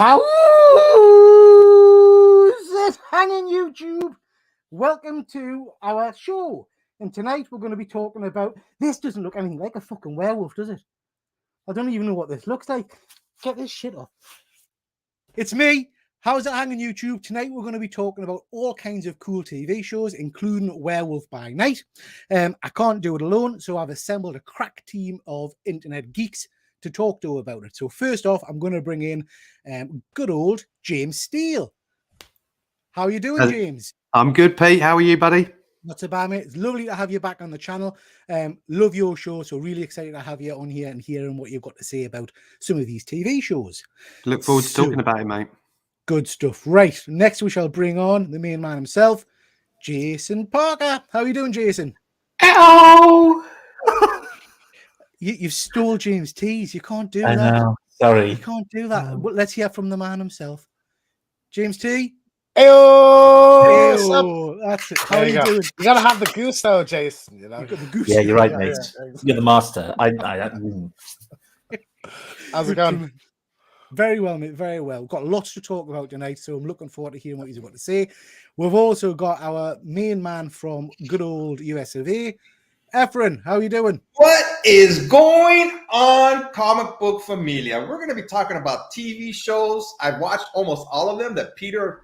How's it hanging, YouTube? Welcome to our show. And tonight we're going to be talking about... This doesn't look anything like a fucking werewolf, does it? I don't even know what this looks like. Get this shit off. It's me. How's it hanging, YouTube? Tonight we're going to be talking about all kinds of cool TV shows, including Werewolf by Night. I can't do it alone, so I've assembled a crack team of internet geeks to talk to about it. So first off, I'm going to bring in good old James Steele. How are you doing, James? I'm good, Pete. How are you, buddy? Not so bad, mate. It's lovely to have you back on the channel. Love your show, so really excited to have you on here and hearing what you've got to say about some of these TV shows. Look forward to talking about it, mate. Good stuff. Right, next we shall bring on the main man himself, Jason Parker. How are you doing, Jason? Ow! You've stole James' tease. You can't do I that. know. Sorry. You can't do that. Well, let's hear from the man himself. James T. Ayo! That's it. How are you doing? You gotta have the goose though, Jason. You know? You've got the goose. Yeah, you're right, mate. You're the master. How's it going? Very well, mate. Very well. We've got lots to talk about tonight, so I'm looking forward to hearing what he's got to say. We've also got our main man from good old US of A, Efren. How are you doing? What is going on, comic book familia? We're going to be talking about TV shows. I've watched almost all of them that Peter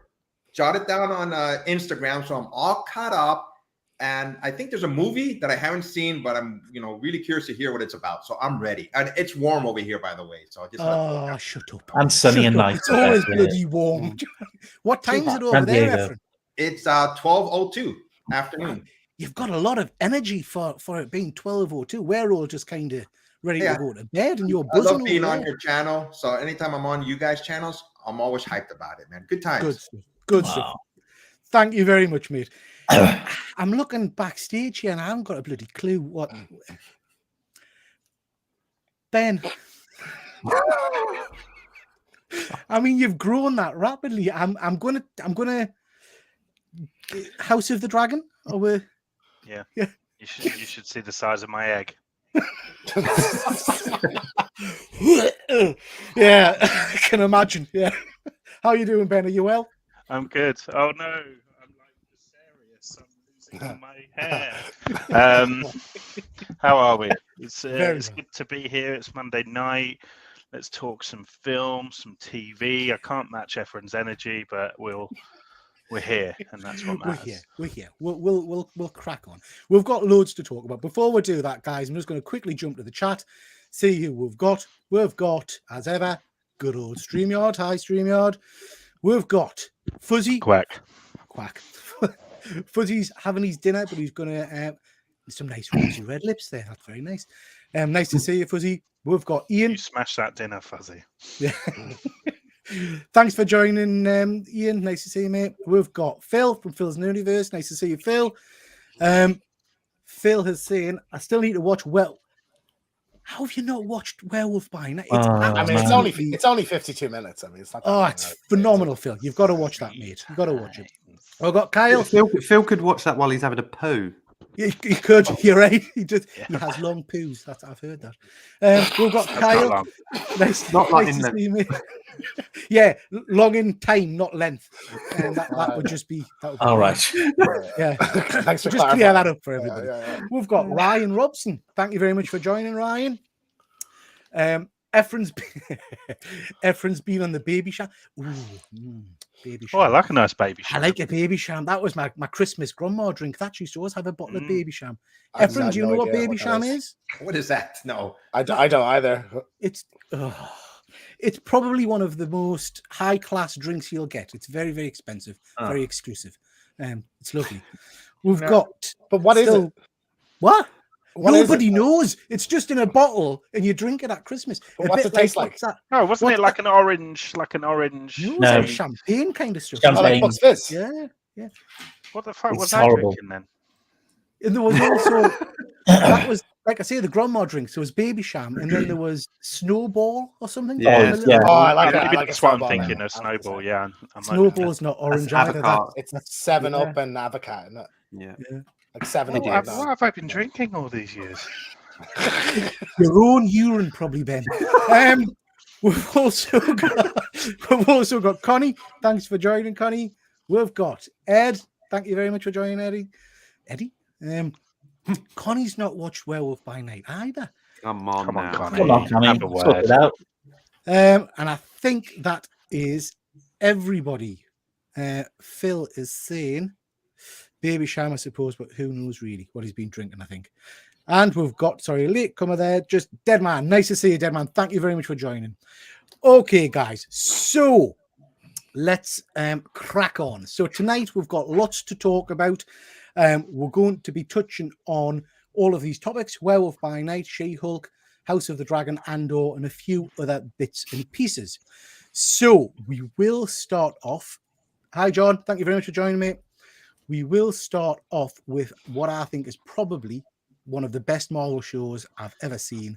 jotted down on Instagram, so I'm all caught up. And I think there's a movie that I haven't seen, but I'm really curious to hear what it's about. So I'm ready. And it's warm over here, by the way. So I just shut up. I'm sunny and nice. It's always bloody warm. What time is it over there, Efren? It's 12:02 afternoon. You've got a lot of energy for it being 12:02. We're all just kind of ready to go to bed, and you're buzzing. I love being on your channel. So anytime I'm on you guys' channels, I'm always hyped about it, man. Good times. Good stuff. Thank you very much, mate. I'm looking backstage here, and I haven't got a bloody clue what. Ben, I mean, you've grown that rapidly. I'm gonna House of the Dragon. Yeah. You should see the size of my egg. Yeah, I can imagine. Yeah. How are you doing, Ben? Are you well? I'm good. Oh no, I'm like serious. I'm losing my hair. How are we? It's good to be here. It's Monday night. Let's talk some film, some TV. I can't match Efren's energy, but we're here, and that's what matters. We're here. We'll crack on. We've got loads to talk about. Before we do that, guys, I'm just going to quickly jump to the chat, see who we've got. We've got, as ever, good old StreamYard. Hi, StreamYard. We've got Fuzzy. Quack. Fuzzy's having his dinner, but he's going to some nice rosy red lips there. That's very nice. Nice to see you, Fuzzy. We've got Ian. You smashed that dinner, Fuzzy. Yeah. Thanks for joining, Ian. Nice to see you, mate. We've got Phil from Phil's Universe. Nice to see you, Phil. Phil has saying, I still need to watch. Well, how have you not watched Werewolf by Night? It's only 52 minutes. I mean, it's not. It's phenomenal, Phil. You've got to watch that, mate. You've got to watch it. I've got Kyle. Phil could watch that while he's having a poo. He could. You're right. He has long poos. I've heard that. We've got Kyle. Nice to see me. Yeah, long in time, not length. That would just be. All right. Yeah. Thanks for just clear that up for everybody. Yeah. We've got Ryan Robson. Thank you very much for joining, Ryan. Efren's been on the baby sham. Baby sham. Oh, I like a nice baby sham. I like a baby sham. That was my Christmas grandma drink. That used to always have a bottle of baby sham. Efren, do you know what baby sham is? What is that? No, I don't either. It's probably one of the most high-class drinks you'll get. It's very, very expensive, very exclusive. It's lovely. We've got... But what is it? What? Nobody knows. It's just in a bottle, and you drink it at Christmas. What's it taste like? Oh, wasn't it like an orange? No, No, like champagne kind of stuff. Champagne. Like Bucks Fizz. Yeah. What the fuck It's was horrible. I drinking then? And there was also that was, like I say, the grandma drinks. There was baby sham, and then there was Snowball or something. Yeah. Oh, I like Maybe it. that's what I'm thinking of. Snowball, yeah. Snowball's not orange either. It's 7-Up and avocado, isn't it? Yeah. Like 7-Up. What have I been drinking all these years? Your own urine, probably, Ben. We've also got Connie. Thanks for joining, Connie. We've got Ed. Thank you very much for joining, Eddie. Eddie? Connie's not watched Werewolf by Night either. Come on, Come on, now. Connie. Come on, Connie. Have a Sort word. it out. And I think that is everybody. Phil is saying Baby Sham, I suppose, but who knows really what he's been drinking, I think. And we've got, sorry, a late comer there, just Deadman. Nice to see you, Deadman. Thank you very much for joining. Okay, guys. So let's crack on. So tonight we've got lots to talk about. We're going to be touching on all of these topics: Werewolf by Night, She-Hulk, House of the Dragon, Andor, and a few other bits and pieces. So we will start off. Hi, John. Thank you very much for joining me. We will start off with what I think is probably one of the best Marvel shows I've ever seen.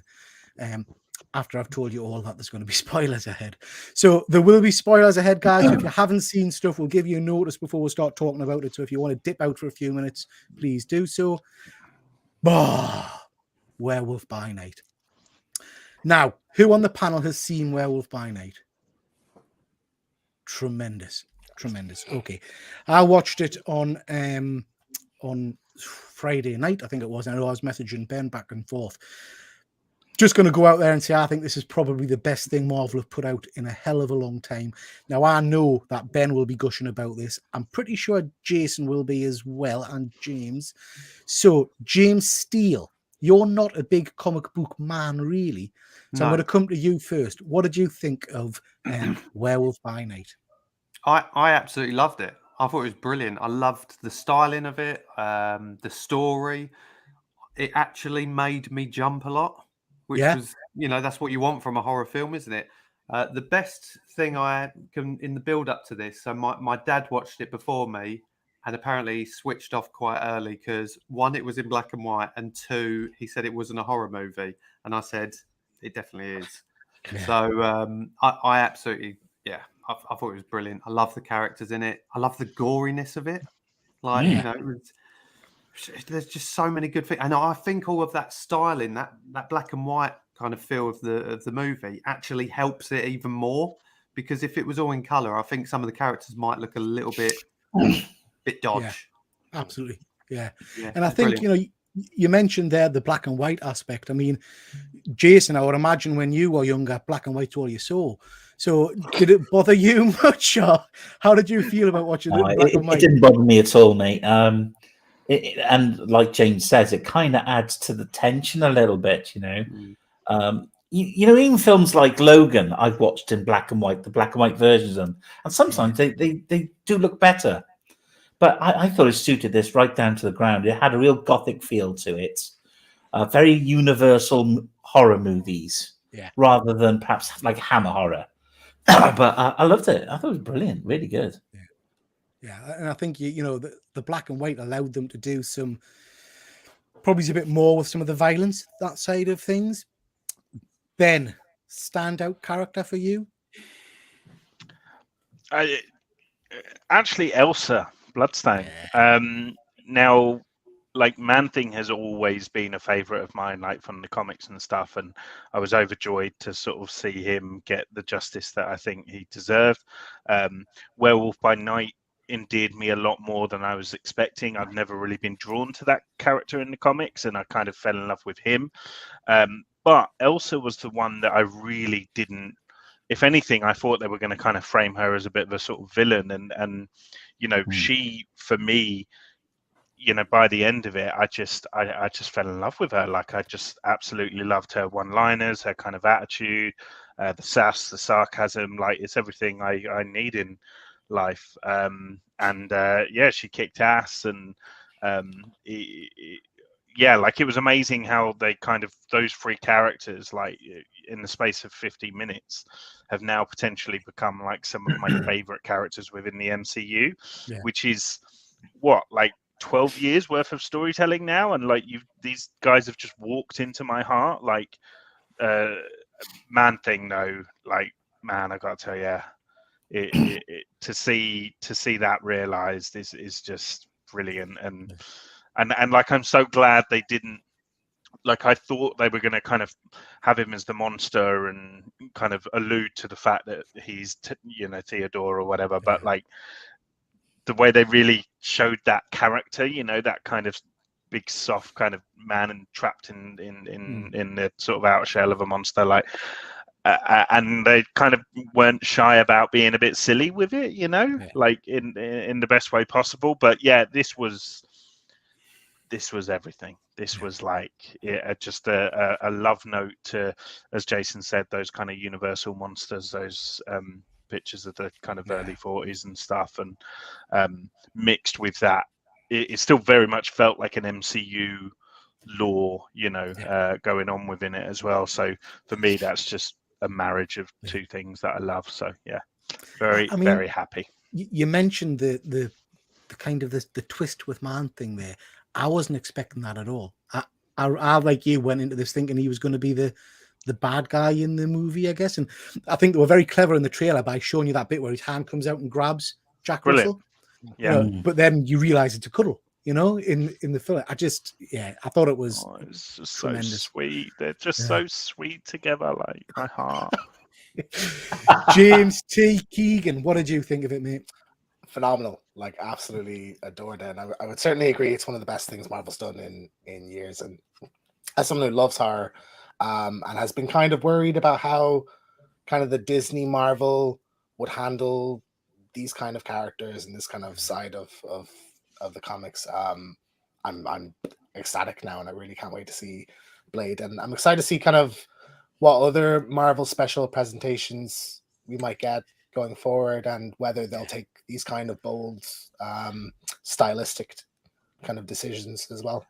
After I've told you all that there's going to be spoilers ahead. So there will be spoilers ahead, guys. If you haven't seen stuff, we'll give you a notice before we start talking about it. So if you want to dip out for a few minutes, please do so. Werewolf by Night. Now, who on the panel has seen Werewolf by Night? Tremendous. Okay. I watched it on Friday night, I think it was. I know I was messaging Ben back and forth. Just going to go out there and say I think this is probably the best thing Marvel have put out in a hell of a long time. Now, I know that Ben will be gushing about this. I'm pretty sure Jason will be as well, and James. So, James Steele, you're not a big comic book man, really. So I'm going to come to you first. What did you think of Werewolf by Night? I absolutely loved it. I thought it was brilliant. I loved the styling of it, the story. It actually made me jump a lot, which was, that's what you want from a horror film, isn't it? The best thing I can in the build up to this. So my dad watched it before me, and apparently he switched off quite early because one, it was in black and white, and two, he said it wasn't a horror movie, and I said it definitely is. Yeah. So I absolutely, I thought it was brilliant. I love the characters in it. I love the goriness of it. Like, there's just so many good things. And I think all of that styling, that black and white kind of feel of the movie actually helps it even more. Because if it was all in colour, I think some of the characters might look a little bit dodge. Yeah, absolutely. Yeah. And I think, you mentioned there the black and white aspect. I mean, Jason, I would imagine when you were younger, black and white's all you saw. So did it bother you much, or how did you feel about watching black and white? It didn't bother me at all, mate. And like James says, it kind of adds to the tension a little bit, even films like Logan, I've watched in black and white, the black and white versions of them, and sometimes they do look better. But I thought it suited this right down to the ground. It had a real gothic feel to it, very universal horror movies, rather than perhaps like Hammer horror. But I loved it. I thought it was brilliant, really good. Yeah, and I think the black and white allowed them to do some, probably a bit more with some of the violence, that side of things. Ben, standout character for you? Actually, Elsa Bloodstone. Now, like, Man-Thing has always been a favorite of mine, like from the comics and stuff, and I was overjoyed to sort of see him get the justice that I think he deserved. Werewolf by Night endeared me a lot more than I was expecting. I've never really been drawn to that character in the comics, and I kind of fell in love with him. But Elsa was the one that I really didn't. If anything, I thought they were going to kind of frame her as a bit of a sort of villain, and she, for me, by the end of it, I just fell in love with her. Like, I just absolutely loved her one-liners, her kind of attitude, the sass, the sarcasm. Like, it's everything I need in life. She kicked ass, and it was amazing how they kind of, those three characters, like in the space of 50 minutes, have now potentially become like some of my favorite characters within the MCU, which is like 12 years worth of storytelling now, and like these guys have just walked into my heart. Like Man-Thing, though, like, man, I gotta tell you, to see that realized is just brilliant, and like, I'm so glad they didn't like I thought they were going to kind of have him as the monster and kind of allude to the fact that he's Theodore or whatever, but like the way they really showed that character, that kind of big soft kind of man and trapped in the sort of outer shell of a monster, like and they kind of weren't shy about being a bit silly with it, like in the best way possible. But yeah, this was everything. This was like just a love note to, as Jason said, those kind of Universal monsters, those pictures of the kind of early 40s and stuff, and mixed with that, it still very much felt like an MCU lore, going on within it as well. So for me, that's just a marriage of two things that I love. So yeah, very happy. You mentioned the kind of the twist with man thing there. I wasn't expecting that at all. I like you went into this thinking he was going to be the bad guy in the movie, I guess. And I think they were very clever in the trailer by showing you that bit where his hand comes out and grabs Jack Russell. Yeah. But then you realize it's a cuddle, in the film. I thought it was it's just tremendous. So sweet. They're just so sweet together, like my heart. James T. Keegan, what did you think of it, mate? Phenomenal, like absolutely adored it. And I would certainly agree it's one of the best things Marvel's done in years. And as someone who loves horror and has been kind of worried about how kind of the Disney Marvel would handle these kind of characters and this kind of side of the comics, I'm ecstatic now, and I really can't wait to see Blade. And I'm excited to see kind of what other Marvel special presentations we might get going forward, and whether they'll take these kind of bold stylistic kind of decisions as well.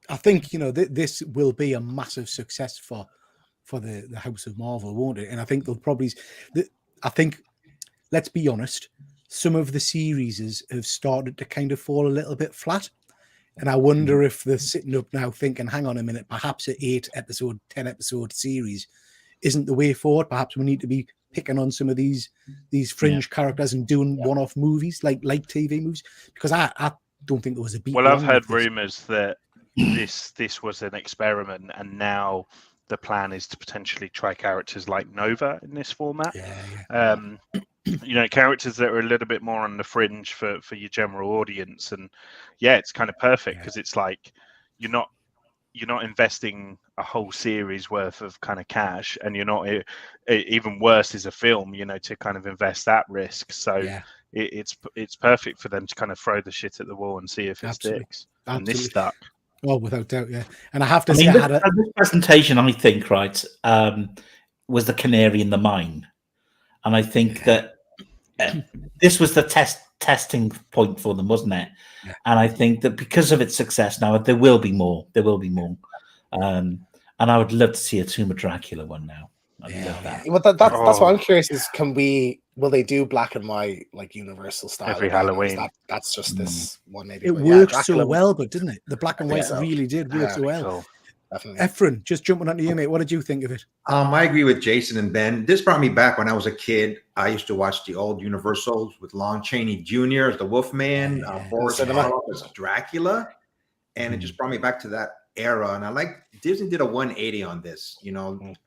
I think this will be a massive success for the House of Marvel, won't it? And I think they'll probably let's be honest, some of the series have started to kind of fall a little bit flat, and I wonder if they're sitting up now thinking, hang on a minute, perhaps an 8-episode 10-episode series isn't the way forward. Perhaps we need to be picking on some of these fringe characters and doing one-off movies like TV movies, because I don't think there was a beat. Well, I've heard rumors that this was an experiment, and now the plan is to potentially try characters like Nova in this format. Characters that are a little bit more on the fringe for your general audience. And it's kind of perfect, because it's like you're not investing a whole series worth of kind of cash, and you're not even worse is a film, to kind of invest that risk. So it's perfect for them to kind of throw the shit at the wall and see if it sticks. And this stuck. Oh, without doubt, yeah. And I have to say, this presentation, I think, was the canary in the mine, and I think that this was the testing point for them, wasn't it? And I think that because of its success now, there will be more. And I would love to see a Tomb of Dracula one now. Love that. Well, that's what I'm curious is, will they do black and white, like Universal style every Halloween? That's just this one, maybe. It worked so well, but didn't it? The black and white really did work so well. Cool. Definitely. Efren, just jumping onto you, mate. What did you think of it? I agree with Jason and Ben. This brought me back when I was a kid. I used to watch the old Universals with Lon Chaney Jr. as the Wolfman, Boris Karloff as Dracula, and it just brought me back to that era. And I like Disney did a 180 on this.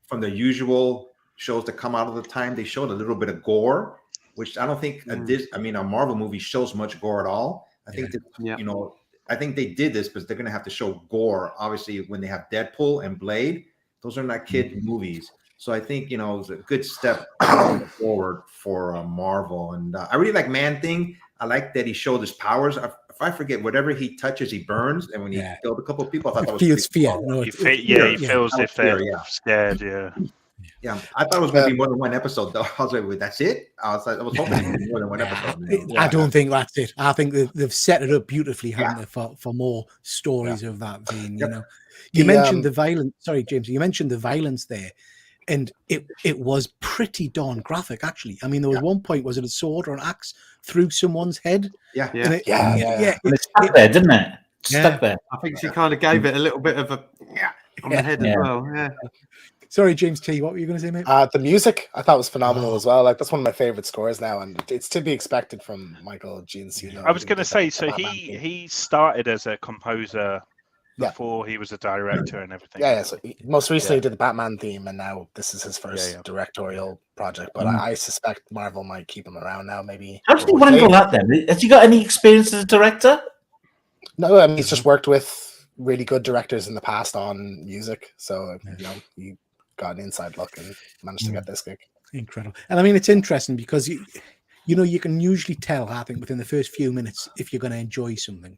From the usual shows that come out of the time, they showed a little bit of gore, which I don't think a Marvel movie shows much gore at all. I think that I think they did this because they're going to have to show gore, obviously, when they have Deadpool and Blade. Those are not kid movies. So I think, it was a good step forward for Marvel. And I really like Man-Thing. I like that he showed his powers. If I forget, whatever he touches, he burns. And when he killed a couple of people, I thought that was feels fear. cool. No, he feels if they're scared, Yeah, I thought it was going to be more than one episode, though. I was like, wait, that's it? I was hoping it would be more than one episode. I don't think that's it. I think they've set it up beautifully, haven't they, for more stories of that vein. You mentioned the violence. Sorry, James. You mentioned the violence there, and it was pretty darn graphic, actually. I mean, there was one point, was it a sword or an axe through someone's head? And it stuck there, didn't it? Stuck there. I think she kind of gave it a little bit of a on the head as well. Yeah. Sorry, James T. What were you going to say, mate? The music I thought was phenomenal as well. Like, that's one of my favorite scores now, and it's to be expected from Michael Giacchino. I was going to say, so he started as a composer Yeah. before he was a director and everything. Yeah. So most recently Yeah. did the Batman theme, and now this is his first directorial project. But I suspect Marvel might keep him around now. Maybe. How do you handle that then? Has he got any experience as a director? No, I mean he's just worked with really good directors in the past on music, so he got an inside look and managed to get this gig. Incredible. And I mean, it's interesting because you can usually tell, I think, within the first few minutes if you're going to enjoy something.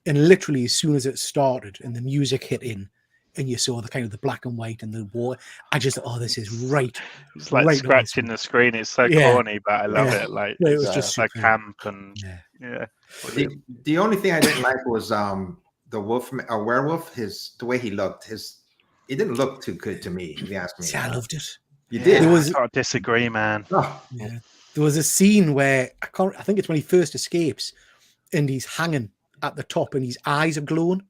And literally, as soon as it started and the music hit in, and you saw the kind of the black and white and the war, I just thought, oh, this is right. It's like right scratching the screen. It's so corny, but I love it. Like it was it's just like camp and The only thing I didn't like was the werewolf. The way he looked. It didn't look too good to me. If you ask me, See, I loved it. You did. I disagree, man. Oh. Yeah. There was a scene where I think it's when he first escapes, and he's hanging at the top, and his eyes are glowing.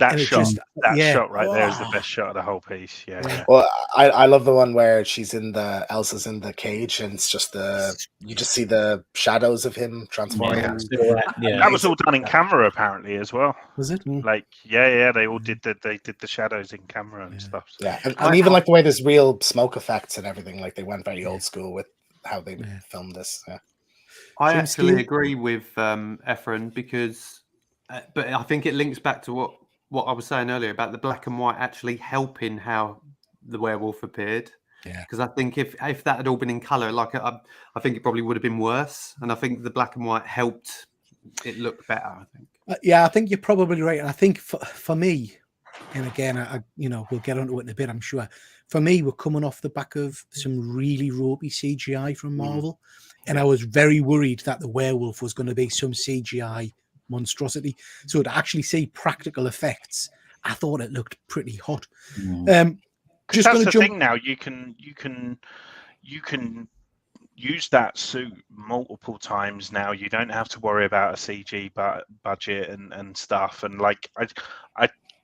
That shot, shot right there is the best shot of the whole piece. Yeah. Well, I love the one where Elsa's in the cage, and it's just you just see the shadows of him transforming. That was all done in camera apparently as well. Was it? Like, they all did the shadows in camera and stuff. So. Yeah, and even like the way there's real smoke effects and everything. Like they went very old school with how they filmed this. Yeah. I actually agree with Efren because, but I think it links back to what I was saying earlier about the black and white actually helping how the werewolf appeared. Yeah. Because I think if that had all been in color, I think it probably would have been worse. And I think the black and white helped it look better. I think. I think you're probably right. And I think for me, and again, we'll get onto it in a bit, I'm sure. For me, we're coming off the back of some really ropey CGI from Marvel. And I was very worried that the werewolf was going to be some CGI monstrosity. So to actually see practical effects, I thought it looked pretty hot. Just that's the thing now. You can use that suit multiple times now. You don't have to worry about a CG budget and stuff. And like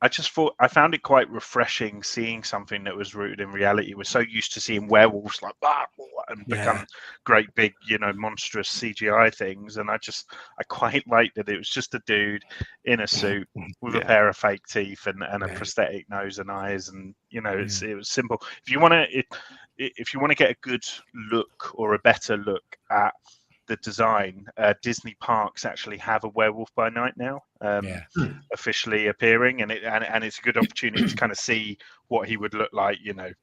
I just thought I found it quite refreshing seeing something that was rooted in reality. We're so used to seeing werewolves like and become great big, monstrous CGI things. And I quite liked that it was just a dude in a suit with a pair of fake teeth and a prosthetic nose and eyes. And it was simple. If you want to get a good look or a better look at the design, Disney parks actually have a Werewolf by Night now, officially appearing, and it's a good opportunity to kind of see what he would look like,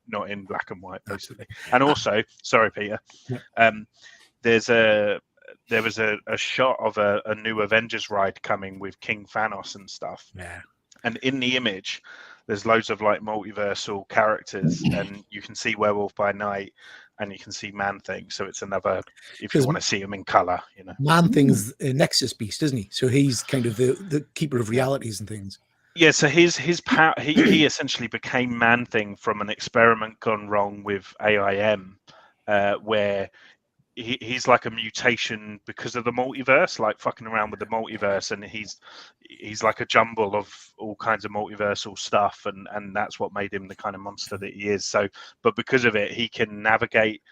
not in black and white, basically. And also, sorry, Peter, there was a shot of a new Avengers ride coming with King Thanos and stuff. Yeah, and in the image, there's loads of like multiversal characters, and you can see Werewolf by Night. And you can see Man-Thing, so it's another. If you want to see him in color, Man-Thing's a Nexus beast, isn't he? So he's kind of the keeper of realities and things. Yeah. So his power, he essentially became Man-Thing from an experiment gone wrong with AIM, where he's like a mutation because of the multiverse, like fucking around with the multiverse, and he's like a jumble of all kinds of multiversal stuff, and that's what made him the kind of monster that he is. So, but because of it, he can navigate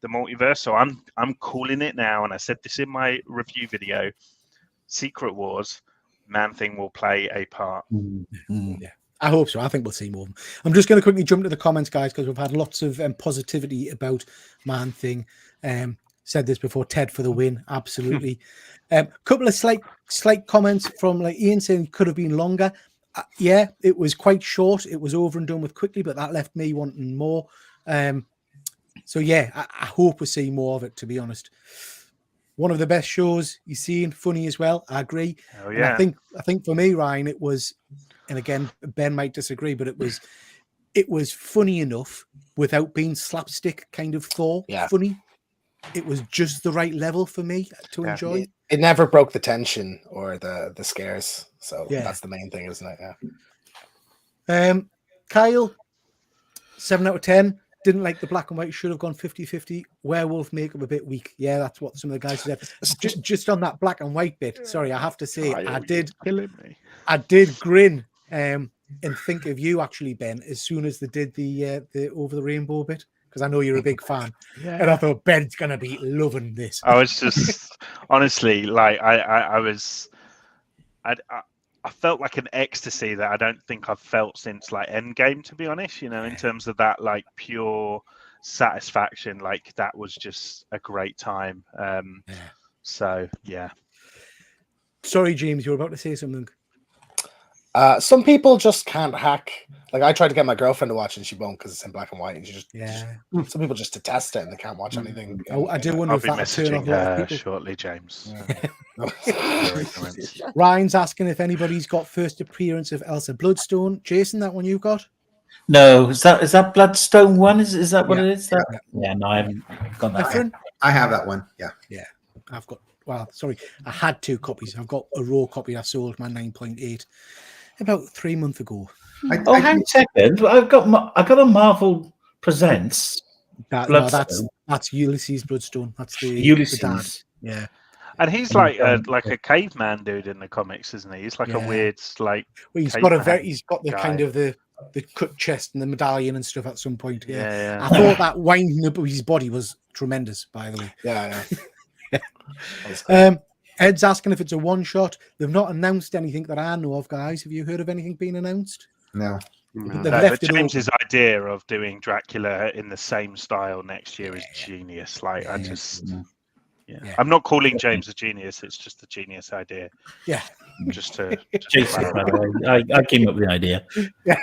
the multiverse. So I'm calling it now, and I said this in my review video: Secret Wars, Man-Thing will play a part. Yeah. I hope so. I think we'll see more. I'm just going to quickly jump to the comments, guys, because we've had lots of positivity about Man-Thing. Said this before, Ted for the win, absolutely. Couple of slight comments from like Ian saying it could have been longer. Yeah, it was quite short. It was over and done with quickly, but that left me wanting more. So yeah, I hope we see more of it, to be honest. One of the best shows you've seen, funny as well. I agree. Oh, yeah. And I think for me, Ryan, it was, and again, Ben might disagree, but it was funny enough without being slapstick kind of funny. It was just the right level for me to enjoy. It never broke the tension or the scares. So that's the main thing, isn't it? Yeah. Kyle, 7 out of 10. Didn't like the black and white. Should have gone 50-50. Werewolf makeup a bit weak. Yeah, that's what some of the guys said. Just on that black and white bit. Sorry, I have to say, I did grin and think of you actually, Ben, as soon as they did the over the rainbow bit. Because I know you're a big fan, and I thought Ben's gonna be loving this. I was just honestly like I I felt like an ecstasy that I don't think I've felt since like Endgame, to be honest. You know, in terms of that like pure satisfaction, like that was just a great time. So yeah. Sorry, James, you were about to say something. Some people just can't hack. Like I tried to get my girlfriend to watch and she won't because it's in black and white. And she just some people just detest it and they can't watch anything. I do wonder I'll if be that'll turn off messaging a lot of her people. shortly, James. Ryan's asking if anybody's got first appearance of Elsa Bloodstone. Jason, that one you got? No, is that Bloodstone one? Is that what it is? Yeah, no, I haven't got that. Efren? I have that one. Yeah. Yeah, I've got. Well, sorry, I had 2 copies. I've got a raw copy. I sold my 9.8 about 3 months ago. Hang on a second. I got a Marvel Presents. No, that's Ulysses Bloodstone. That's the Ulysses. The dad. Yeah. And he's like a caveman dude in the comics, isn't he? He's like a weird like. Well, he's got the guy. kind of the cut chest and the medallion and stuff at some point. Yeah. I thought that winding up his body was tremendous. By the way. Yeah. Ed's asking if it's a one shot. They've not announced anything that I know of, guys. Have you heard of anything being announced? No. They've left it James's idea of doing Dracula in the same style next year is genius. Like I just. Yeah. I'm not calling James a genius. It's just a genius idea. Yeah. Just to Jason, by the way, I came up with the idea. Yeah.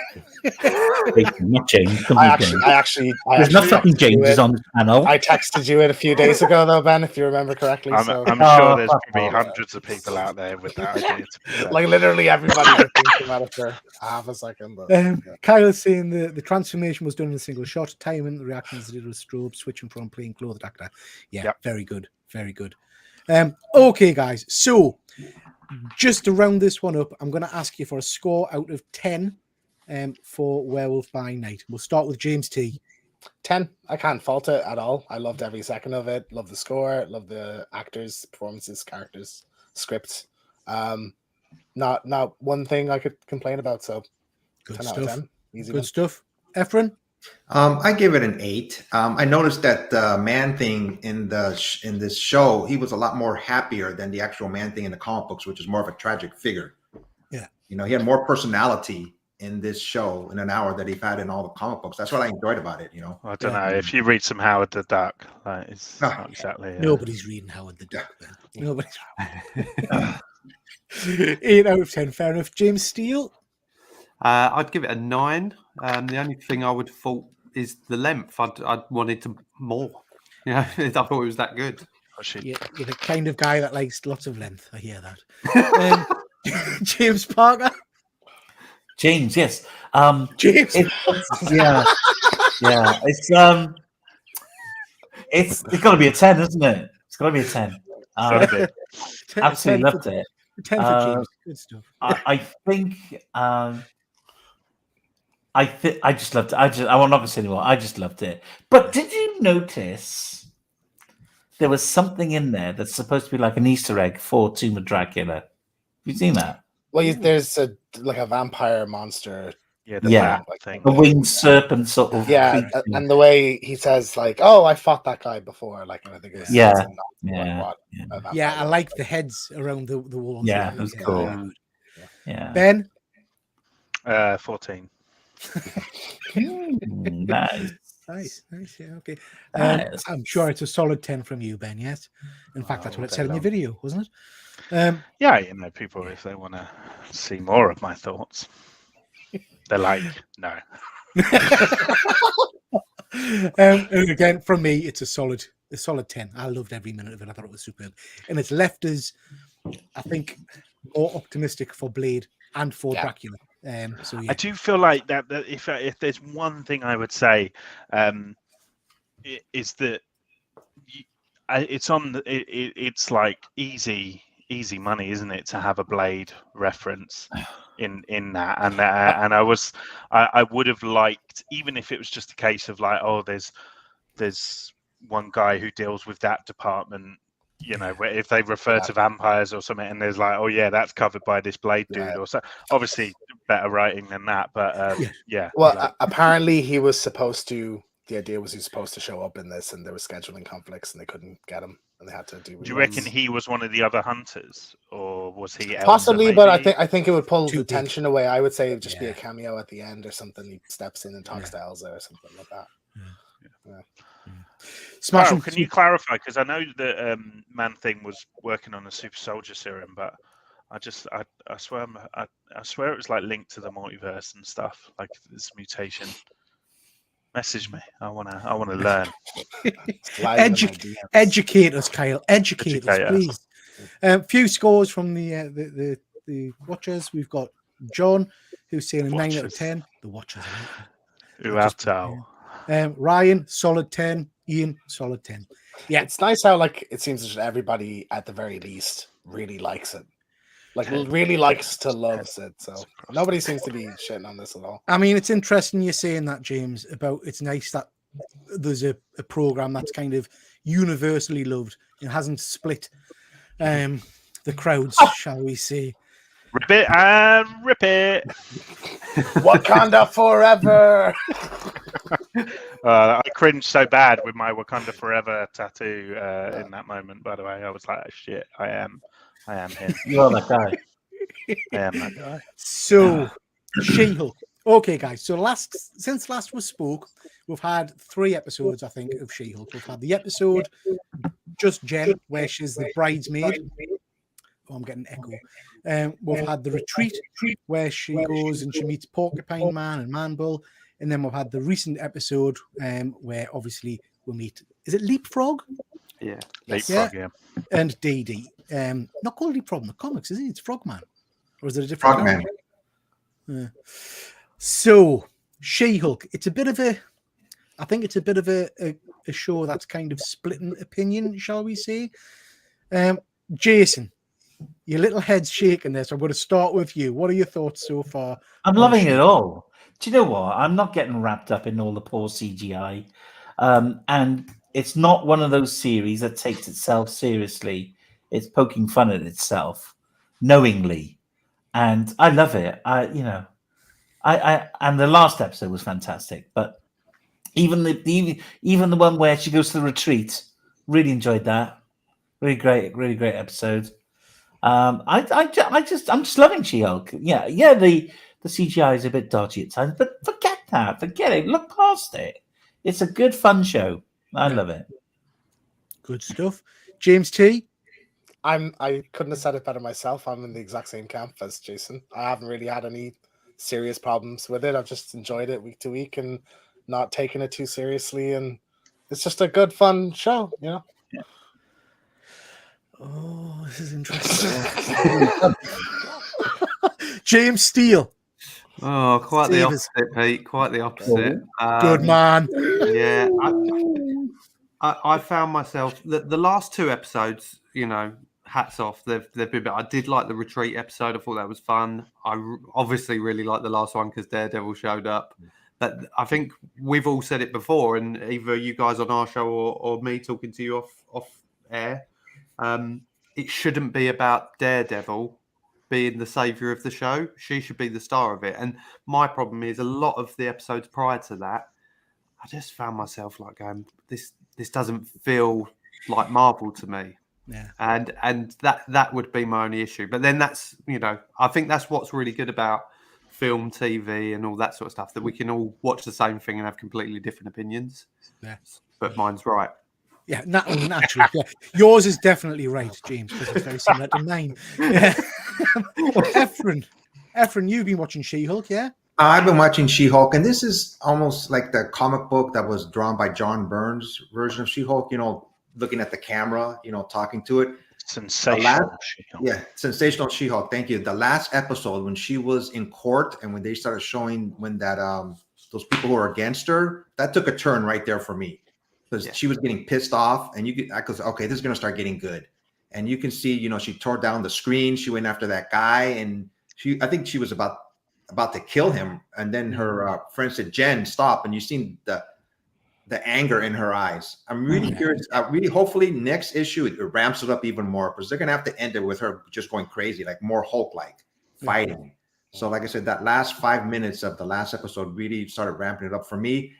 Not James. There's no fucking James on the panel. I texted you it a few days ago, though, Ben, if you remember correctly. I'm sure there's probably hundreds of people out there with that idea. Like literally everybody I think came out of for half a second. But, Kyle is saying the transformation was done in a single shot. Timing, the reactions did with strobe, switching from plain clothed actor. Yeah, very good. Very good. Okay, guys. So, just to round this one up, I'm going to ask you for a score out of 10 for Werewolf by Night. We'll start with James T. 10. I can't fault it at all. I loved every second of it. Love the score. Love the actors, performances, characters, scripts. Not one thing I could complain about. So, good 10 stuff. out of 10. Easy Good one. stuff. Efren? I give it an 8. I noticed that the Man Thing in this show, he was a lot more happier than the actual Man Thing in the comic books, which is more of a tragic figure. Yeah, you know, he had more personality in this show in an hour that he had in all the comic books. That's what I enjoyed about it. You know, I don't know if you read some Howard the Duck, like it's not exactly. Nobody's reading Howard the Duck. Then. Nobody's. 8 out of 10. Fair enough. James Steele. I'd give it a 9. The only thing I would fault is the length. I'd wanted to more. You know, I thought it was that good. You're the kind of guy that likes lots of length. I hear that. James Parker. James, yes. James. Yeah. It's got to be a 10, isn't it? It's got to be a 10. Absolutely loved it. 10 for James. Good stuff. I think. I just loved it. I'm not going to say anymore. I just loved it. But did you notice there was something in there that's supposed to be like an Easter egg for Tomb of Dracula? Have you seen that? Well, there's a vampire monster. Yeah, thing. The winged serpent sort of. Yeah, and the way he says, like, "Oh, I fought that guy before." Like, I think it was. Yeah, I like the heads around the walls. Yeah, it was cool. Yeah. Ben. 14. Nice. Yeah, okay. I'm sure it's a solid 10 from you, Ben. Yes, in fact, that's what it said in your video, wasn't it? Yeah, you know, people, if they want to see more of my thoughts, they're like, no. And again, from me, it's a solid 10. I loved every minute of it. I thought it was superb, and it's left us, I think, more optimistic for Blade and for Dracula. So yeah. I do feel like that if there's one thing I would say, is that it's like easy money, isn't it, to have a Blade reference in that, and I would have liked, even if it was just a case of like, oh, there's one guy who deals with that department. You know, where if they refer to vampires or something, and there's like, oh yeah, that's covered by this Blade dude, or so. Obviously, better writing than that, but yeah. Well, apparently he was supposed to the idea was he was supposed to show up in this, and there were scheduling conflicts, and they couldn't get him, and they had to do. Do you reckon he was one of the other hunters, or was he Elsa, possibly? But maybe? I think it would pull Too the big. tension away. I would say it'd just be Yeah. a cameo at the end or something. He steps in and talks to Elsa or something like that. Smash Carl, him. can you clarify? Because I know that Man-Thing was working on a super soldier serum, but I swear I swear it was like linked to the multiverse and stuff, like this mutation. Message me. I wanna learn. Slide in my DMs. Educate us, Kyle. Educate us, Educate us. please. Few scores from the watchers. We've got John, who's saying a 9 out of Watchers. 10. The watchers. Uatao. Ryan, solid 10. Ian, solid 10. Yeah. It's nice how like it seems that everybody at the very least really likes it. Like really likes to loves it. So nobody seems to be shitting on this at all. I mean, it's interesting you're saying that, James, about it's nice that there's a program that's kind of universally loved and hasn't split the crowds, shall we say. Rip it and rip it. Wakanda forever. I cringed so bad with my Wakanda Forever tattoo in that moment. By the way, I was like, "Shit, I am him. You're that guy. I am that guy." So, She-Hulk. Okay, guys. So since last we spoke, we've had 3 episodes, I think, of She-Hulk. We've had the episode Just Jen, where she's the bridesmaid. Oh, I'm getting an echo. We've had the retreat, where she goes and she meets Porcupine Man and Man-Bull. And then we've had the recent episode where obviously we'll meet, is it Leapfrog? Yeah. Leapfrog, yeah. And Dee Dee. Not called Leapfrog in the comics, is it? It's Frogman. Or is it a different Frogman. Yeah. So, She-Hulk, it's a bit of a, I think it's a bit of a show that's kind of splitting opinion, shall we say. Jason, your little head's shaking there, so I'm going to start with you. What are your thoughts so far? I'm loving it all. Do you know what? I'm not getting wrapped up in all the poor CGI. And it's not one of those series that takes itself seriously. It's poking fun at itself knowingly. And I love it. And the last episode was fantastic. But even the one where she goes to the retreat, really enjoyed that. Really great episode. I'm just loving She-Hulk. Yeah, the CGI is a bit dodgy at times, but forget it. Look past it. It's a good fun show. I love it. Good stuff. James T. I couldn't have said it better myself. I'm in the exact same camp as Jason. I haven't really had any serious problems with it. I've just enjoyed it week to week and not taking it too seriously, and it's just a good fun show, you know. Yeah. Oh, this is interesting. James Steele. Oh, quite the Save us. opposite, Pete. Quite the opposite. Good man. Yeah. I found myself the last 2 episodes, hats off. They've been. I did like the retreat episode. I thought that was fun. I obviously really liked the last one because Daredevil showed up. But I think we've all said it before, and either you guys on our show or me talking to you off air. It shouldn't be about Daredevil being the savior of the show. She should be the star of it. And my problem is a lot of the episodes prior to that, I just found myself like going, this doesn't feel like Marvel to me. Yeah. And that would be my only issue. But then that's, I think that's what's really good about film, TV and all that sort of stuff, that we can all watch the same thing and have completely different opinions. Yeah. But mine's right. Yeah, naturally. Yeah. Yours is definitely right, James, because it's very similar to mine. Yeah. Efren, you've been watching She-Hulk, yeah? I've been watching She-Hulk, and this is almost like the comic book that was drawn by John Byrne's version of She-Hulk, looking at the camera, talking to it. Sensational She-Hulk. Yeah, sensational She-Hulk. Thank you. The last episode when she was in court and when they started showing when that those people who were against her, that took a turn right there for me. Because she was getting pissed off, and I was okay, this is gonna start getting good. And you can see, she tore down the screen. She went after that guy, and I think she was about to kill him. And then her friend said, "Jen, stop!" And you seen the anger in her eyes. I'm really curious. Hopefully, next issue it ramps it up even more, because they're gonna have to end it with her just going crazy, like more Hulk-like fighting. So, like I said, that last 5 minutes of the last episode really started ramping it up for me.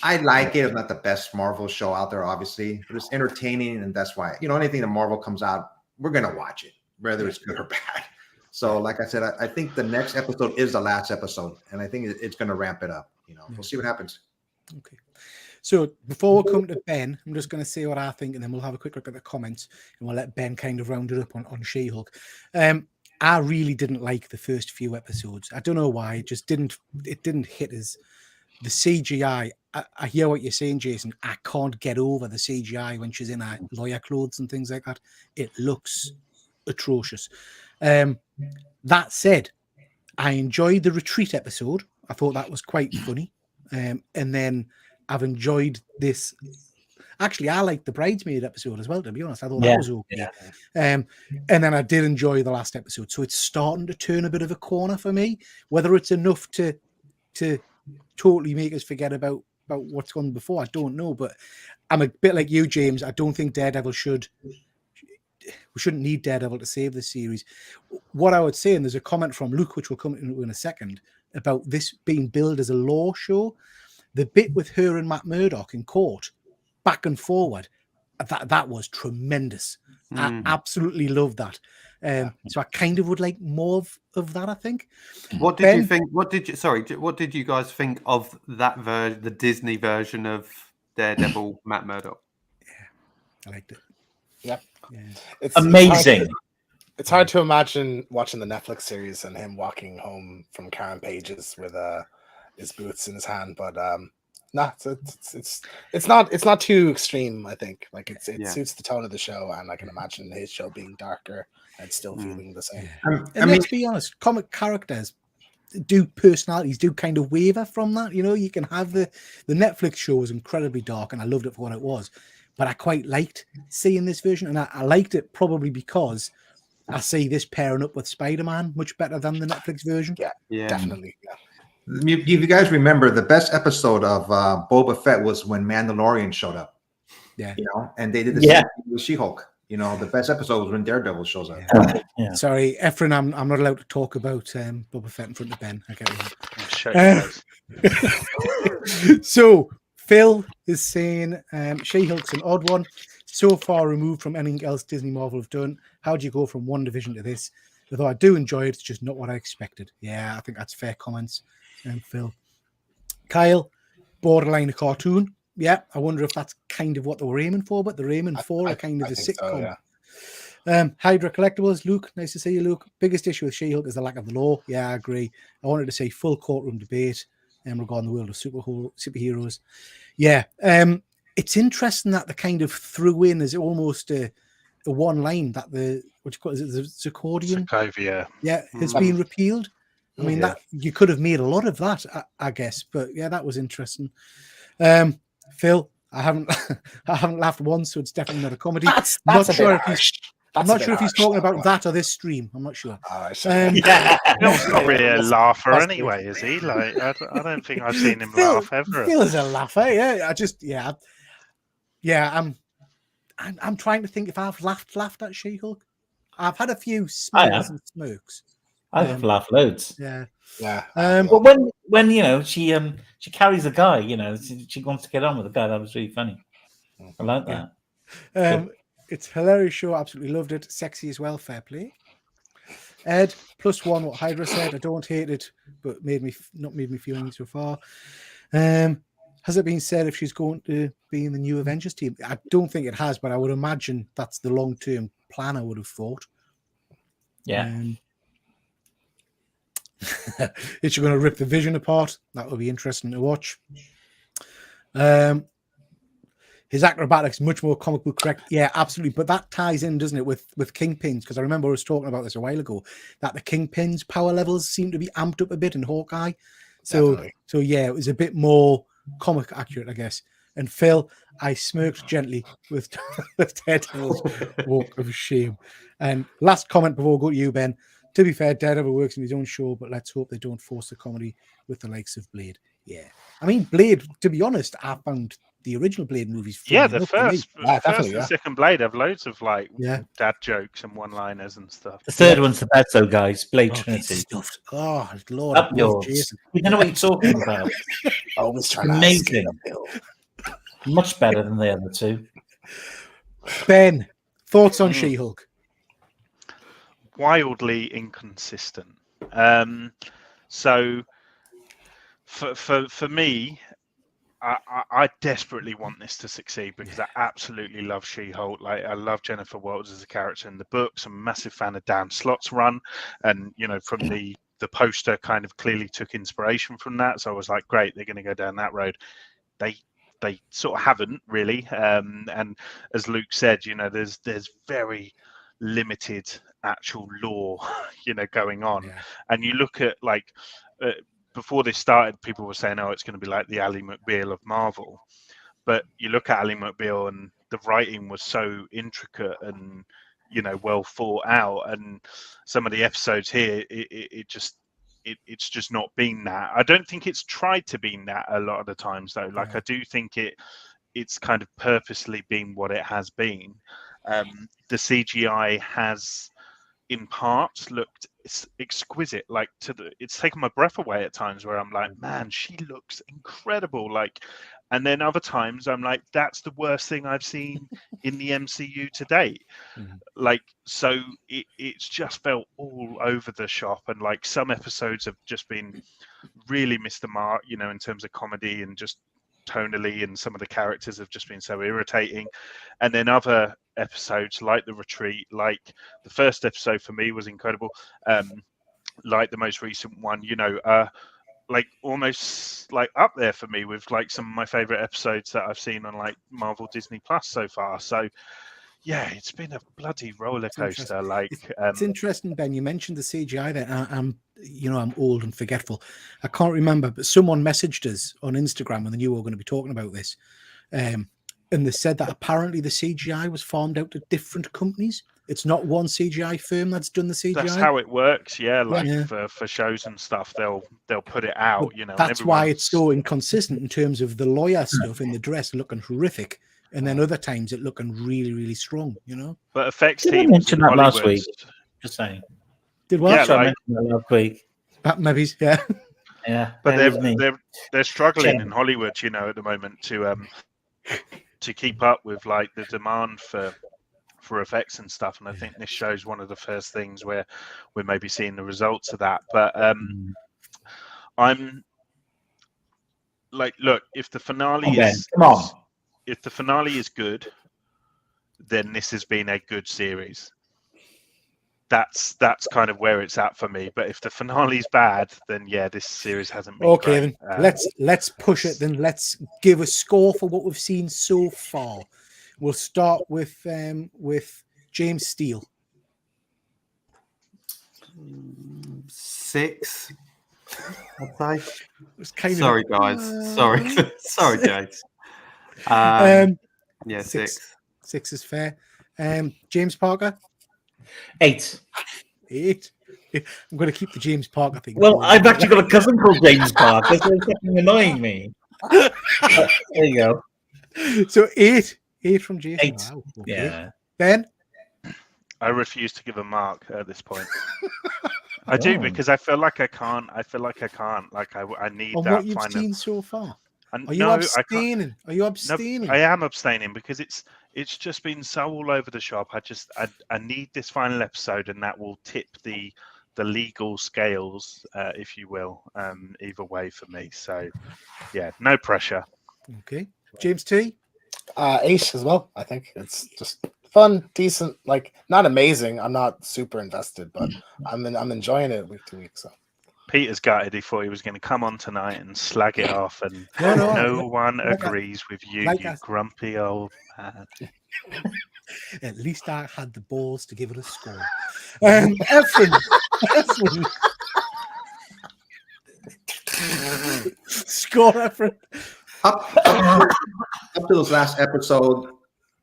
I like it. It's not the best Marvel show out there, obviously, but it's entertaining, and that's why anything that Marvel comes out, we're gonna watch it, whether it's good or bad. So, like I said, I think the next episode is the last episode, and I think it's gonna ramp it up. We'll see what happens. Okay. So before we come to Ben, I'm just going to say what I think, and then we'll have a quick look at the comments, and we'll let Ben kind of round it up on She-Hulk. I really didn't like the first few episodes. I don't know why. It just didn't hit as the CGI. I hear what you're saying, Jason. I can't get over the CGI when she's in her lawyer clothes and things like that. It looks atrocious. That said, I enjoyed the retreat episode. I thought that was quite funny. And then I've enjoyed this. Actually, I liked the bridesmaid episode as well, to be honest. I thought that was okay. Yeah. And then I did enjoy the last episode. So it's starting to turn a bit of a corner for me. Whether it's enough to totally make us forget about what's gone before, I don't know. But I'm a bit like you, James. I don't think Daredevil we shouldn't need Daredevil to save the series. What I would say, and there's a comment from Luke, which we'll come into in a second, about this being billed as a law show. The bit with her and Matt Murdock in court, back and forward, that was tremendous. I absolutely loved that. So I kind of would like more of that, I think. What did you think? What did you guys think of that the Disney version of Daredevil, Matt Murdock? Yeah, I liked it. Yep. Yeah. It's amazing. It's hard to imagine watching the Netflix series and him walking home from Karen Page's with his boots in his hand, but it's not too extreme. I think it suits the tone of the show, and I can imagine his show being darker and still feeling the same. And let's be honest, comic characters personalities do kind of waver from that. You can have the Netflix show was incredibly dark, and I loved it for what it was, but I quite liked seeing this version, and I liked it probably because I see this pairing up with Spider-Man much better than the Netflix version. Yeah. Definitely. Yeah. If you guys remember, the best episode of Boba Fett was when Mandalorian showed up. Yeah. And they did the same thing with She-Hulk. The best episode was when Daredevil shows up. Sorry, Efren, I'm not allowed to talk about Boba Fett in front of Ben. I get you. So Phil is saying She-Hulk's an odd one, so far removed from anything else Disney Marvel have done. How do you go from one division to this? Although I do enjoy it, it's just not what I expected. Yeah, I think that's fair comments. Phil. Kyle, borderline a cartoon. Yeah, I wonder if that's kind of what they were aiming for, but they're aiming for a kind of a sitcom. So, Hydra Collectibles, Luke, nice to see you, Luke. Biggest issue with She-Hulk is the lack of the law. Yeah, I agree. I wanted to say full courtroom debate regarding the world of superheroes. Yeah, it's interesting that they kind of threw in as almost a one line that the Zirconian? Sokovia. Yeah, has been repealed. I mean, that you could have made a lot of that, I guess. But yeah, that was interesting. Phil, I haven't laughed once, so it's definitely not a comedy. I'm not sure if he's talking about that or this stream. I'm not sure. He's not really a laugher anyway, is he? Like, I don't think I've seen him laugh ever. Phil is a laugher. Yeah. I'm trying to think if I've laughed at She-Hulk. I've had a few smiles and smirks. I have laughed loads. Yeah. But when she carries a guy, she wants to get on with the guy. That was really funny. I like that. It's hilarious show. Absolutely loved it. Sexy as well. Fair play. Ed +1. What Hydra said. I don't hate it, but not made me feel anything so far. Has it been said if she's going to be in the new Avengers team? I don't think it has, but I would imagine that's the long-term plan. I would have thought. Yeah. Is she going to rip the Vision apart? That would be interesting to watch. His acrobatics much more comic book correct. Yeah, absolutely. But that ties in, doesn't it, with Kingpin's? Because I remember I was talking about this a while ago, that the Kingpin's power levels seem to be amped up a bit in Hawkeye. So yeah, it was a bit more comic accurate, I guess. And Phil, I smirked gently with Daredevil's walk of shame. And last comment before we go to you, Ben. To be fair, Daredevil works in his own show, but let's hope they don't force the comedy with the likes of Blade. Yeah, I mean, Blade. To be honest, I found the original Blade movies. Yeah, funny the enough to me. first, Yeah, first definitely, and yeah. second Blade have loads of like Yeah. dad jokes and one-liners and stuff. The third Yeah. one's the best, though, guys. Blade Oh, good Trinity. stuff. Oh Lord, Up I love yours. Jason. You don't know what you're talking about. Always trying Amazing. to skate uphill. Much better than the other two. Ben, thoughts on Mm. She-Hulk? Wildly inconsistent. So for me, I desperately want this to succeed because I absolutely love She-Hulk. Like, I love Jennifer Walters as a character in the books. I'm a massive fan of Dan Slott's run, and from the poster kind of clearly took inspiration from that. So I was like, great, they're going to go down that road. They sort of haven't really, and as Luke said, there's very limited actual lore, going on. Yeah. And you look at like. Before this started, people were saying, "Oh, it's going to be like the Ally McBeal of Marvel," but you look at Ally McBeal, and the writing was so intricate and well thought out, and some of the episodes here, it's just not been that. I don't think it's tried to be that a lot of the times, though. Like, I do think it's kind of purposely been what it has been. The CGI has, in parts, looked exquisite. Like, it's taken my breath away at times where I'm like, man, she looks incredible. Like, and then other times I'm like, that's the worst thing I've seen in the MCU to date. Like, so it's just felt all over the shop, and like some episodes have just been really missed the mark, in terms of comedy and just tonally, and some of the characters have just been so irritating. And then other episodes like The Retreat, like the first episode for me was incredible, like the most recent one, like almost like up there for me with like some of my favorite episodes that I've seen on like Marvel Disney Plus so far. So yeah, it's been a bloody roller coaster. Like, it's interesting, Ben. You mentioned the CGI there. I'm old and forgetful. I can't remember, but someone messaged us on Instagram when they knew we were going to be talking about this, and they said that apparently the CGI was farmed out to different companies. It's not one CGI firm that's done the CGI. That's how it works. Yeah, like Yeah. For shows and stuff, they'll put it out. But that's why it's so inconsistent in terms of the lawyer stuff in the dress looking horrific. And then other times it looking really, really strong, But effects Did I teams mention in that Hollywood, last week? Just saying. Did what? Yeah, I like, mentioned that last week. Maybe, yeah. Yeah, but that was me. they're struggling Yeah. in Hollywood, at the moment to keep up with like the demand for effects and stuff. And I think this show's one of the first things where we're maybe seeing the results of that. But I'm like, look, if the finale if the finale is good, then this has been a good series. That's kind of where it's at for me. But if the finale's bad, then yeah, this series hasn't been Okay, great. then let's push it. Then let's give a score for what we've seen so far. We'll start with James Steele. 6. I'd say. It's kind Sorry, of, guys. Sorry, sorry, guys. Yeah, 6. 6 is fair. James Parker. 8. 8. I'm going to keep the James Parker thing. Well, I've actually got a cousin called James Parker, so it's fucking annoying me. There you go. So 8 from Jason. 8. Wow, okay. Yeah. Ben. I refuse to give a mark at this point. I do, because I feel like I can't. Like, I need On that what you've final. seen so far. And Are you no, abstaining? Are you No, abstaining? I am abstaining because it's just been so all over the shop. I need this final episode, and that will tip the legal scales, if you will, either way for me. So yeah, no pressure. Okay. James T. 8 as well. I think it's just fun, decent, like not amazing. I'm not super invested, but I'm enjoying it week to week. So Peter's gutted. He thought he was going to come on tonight and slag it off, and no one agrees with you, you grumpy old man. At least I had the balls to give it a score. Efren. Score, Efren. Up to this last episode,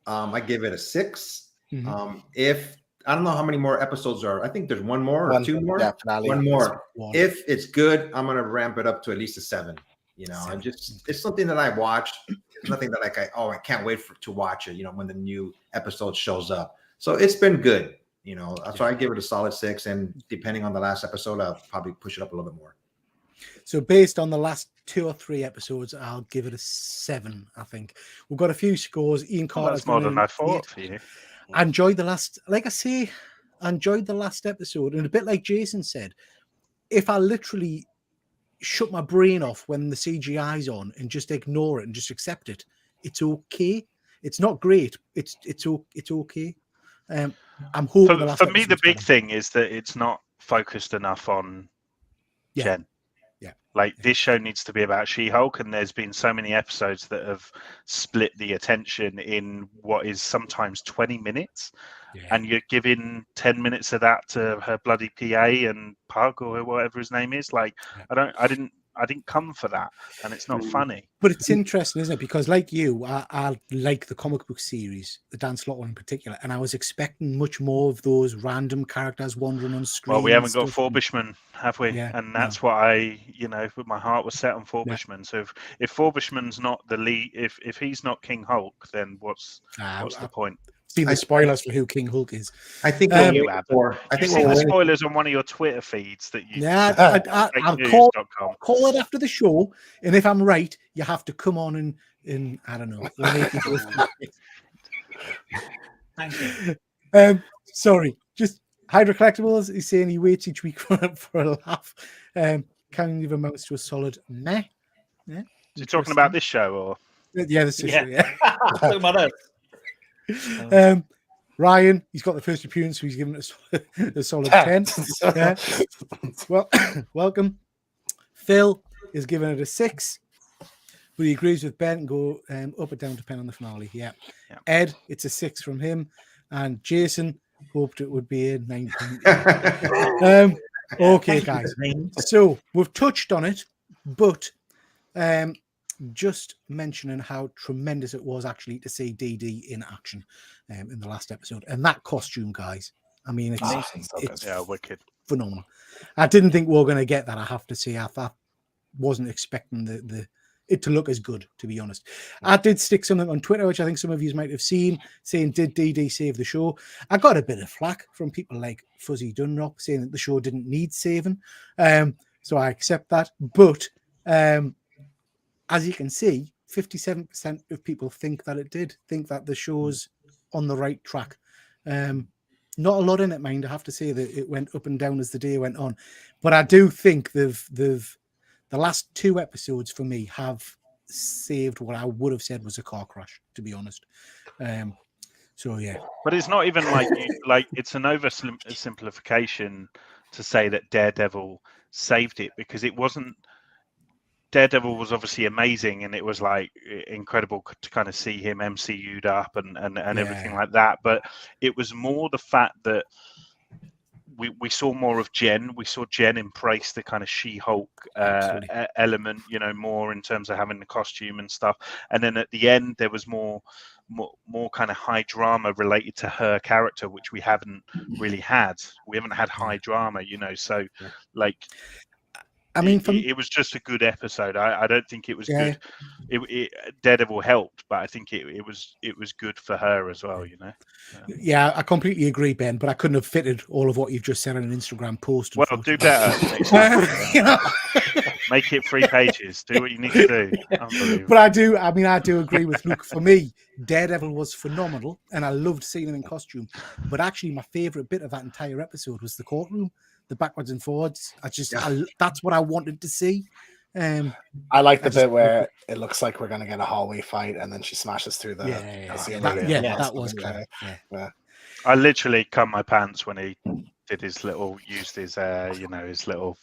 I give it a 6. If I don't know how many more episodes there are. I think there's one more or 2 more. Yeah, finale. One more. If it's good, I'm gonna ramp it up to at least a 7. You know, it's something that I watched. It's nothing that I can't wait to watch it. You know, when the new episode shows up. So it's been good. You know, so I give it a solid 6, and depending on the last episode, I'll probably push it up a little bit more. So based on the last 2 or 3 episodes, I'll give it a 7. I think we've got a few scores. Ian Carter. That's more than I thought for you. I enjoyed the last, like I say, I enjoyed the last episode, and a bit like Jason said, if I literally shut my brain off when the CGI's on and just ignore it and just accept it, it's okay. It's not great. It's okay. I'm hoping for me, the big thing is that it's not focused enough on Jen. Yeah. Like, this show needs to be about She-Hulk, and there's been so many episodes that have split the attention in what is sometimes 20 minutes. Yeah. And you're giving 10 minutes of that to her bloody PA and Pug or whatever his name is. Like, I didn't come for that, and it's not funny. But it's interesting, isn't it? Because like you, I like the comic book series, the Dan Slott one in particular, and I was expecting much more of those random characters wandering on screen. Well, we haven't got Forbishman, have we? Yeah, and that's what my heart was set on Forbishman. Yeah. So if Forbishman's not the lead, if he's not King Hulk, then what's the point? Seen the spoilers for who King Hulk is. I think you have. I think the spoilers on one of your Twitter feeds that you. Yeah, I'll call it after the show, and if I'm right, you have to come on and I don't know. Thank you. Sorry, just Hydra Collectibles is saying he waits each week for a laugh. Kind of amounts to a solid meh. Yeah. So you're talking about this show, or yeah, this show. Yeah. Ryan, he's got the first appearance, so he's given it a solid 10. Yeah. Well, welcome. Phil is giving it a 6, but he agrees with Ben and go up or down depending on the finale. Yeah. Ed, it's a 6 from him, and Jason hoped it would be a 9.8. Okay, guys. So we've touched on it, but just mentioning how tremendous it was actually to see DD in action in the last episode, and that costume, guys. I mean, it's wicked, phenomenal. I didn't think we were going to get that. I have to say, I wasn't expecting it to look as good, to be honest. I did stick something on Twitter, which I think some of you might have seen, saying, did DD save the show? I got a bit of flack from people like Fuzzy Dunlop saying that the show didn't need saving. So I accept that. But as you can see, 57% of people think that it did, think that the show's on the right track. Not a lot in it, mind. I have to say that it went up and down as the day went on. But I do think the last 2 episodes for me have saved what I would have said was a car crash, to be honest. So, yeah. But it's not even like it's an oversimplification to say that Daredevil saved it, because it wasn't. Daredevil was obviously amazing, and it was like incredible to kind of see him MCU'd up and everything like that. But it was more the fact that we saw more of Jen. We saw Jen embrace the kind of She-Hulk element, more in terms of having the costume and stuff. And then at the end, there was more kind of high drama related to her character, which we haven't really had. We haven't had high drama, So, like. I mean, it was just a good episode. I don't think it was good. Daredevil helped, but I think it was good for her as well. Yeah, I completely agree, Ben. But I couldn't have fitted all of what you've just said on an Instagram post. Well, do better next time. Make it 3 pages. Do what you need to do. Unbelievable. But I do agree with Luke. For me, Daredevil was phenomenal, and I loved seeing him in costume. But actually, my favorite bit of that entire episode was the courtroom. The backwards and forwards. That's what I wanted to see. I like the bit where it looks like we're going to get a hallway fight, and then she smashes through the. That was clever. Yeah. I literally cut my pants when he did his little, used his, his little.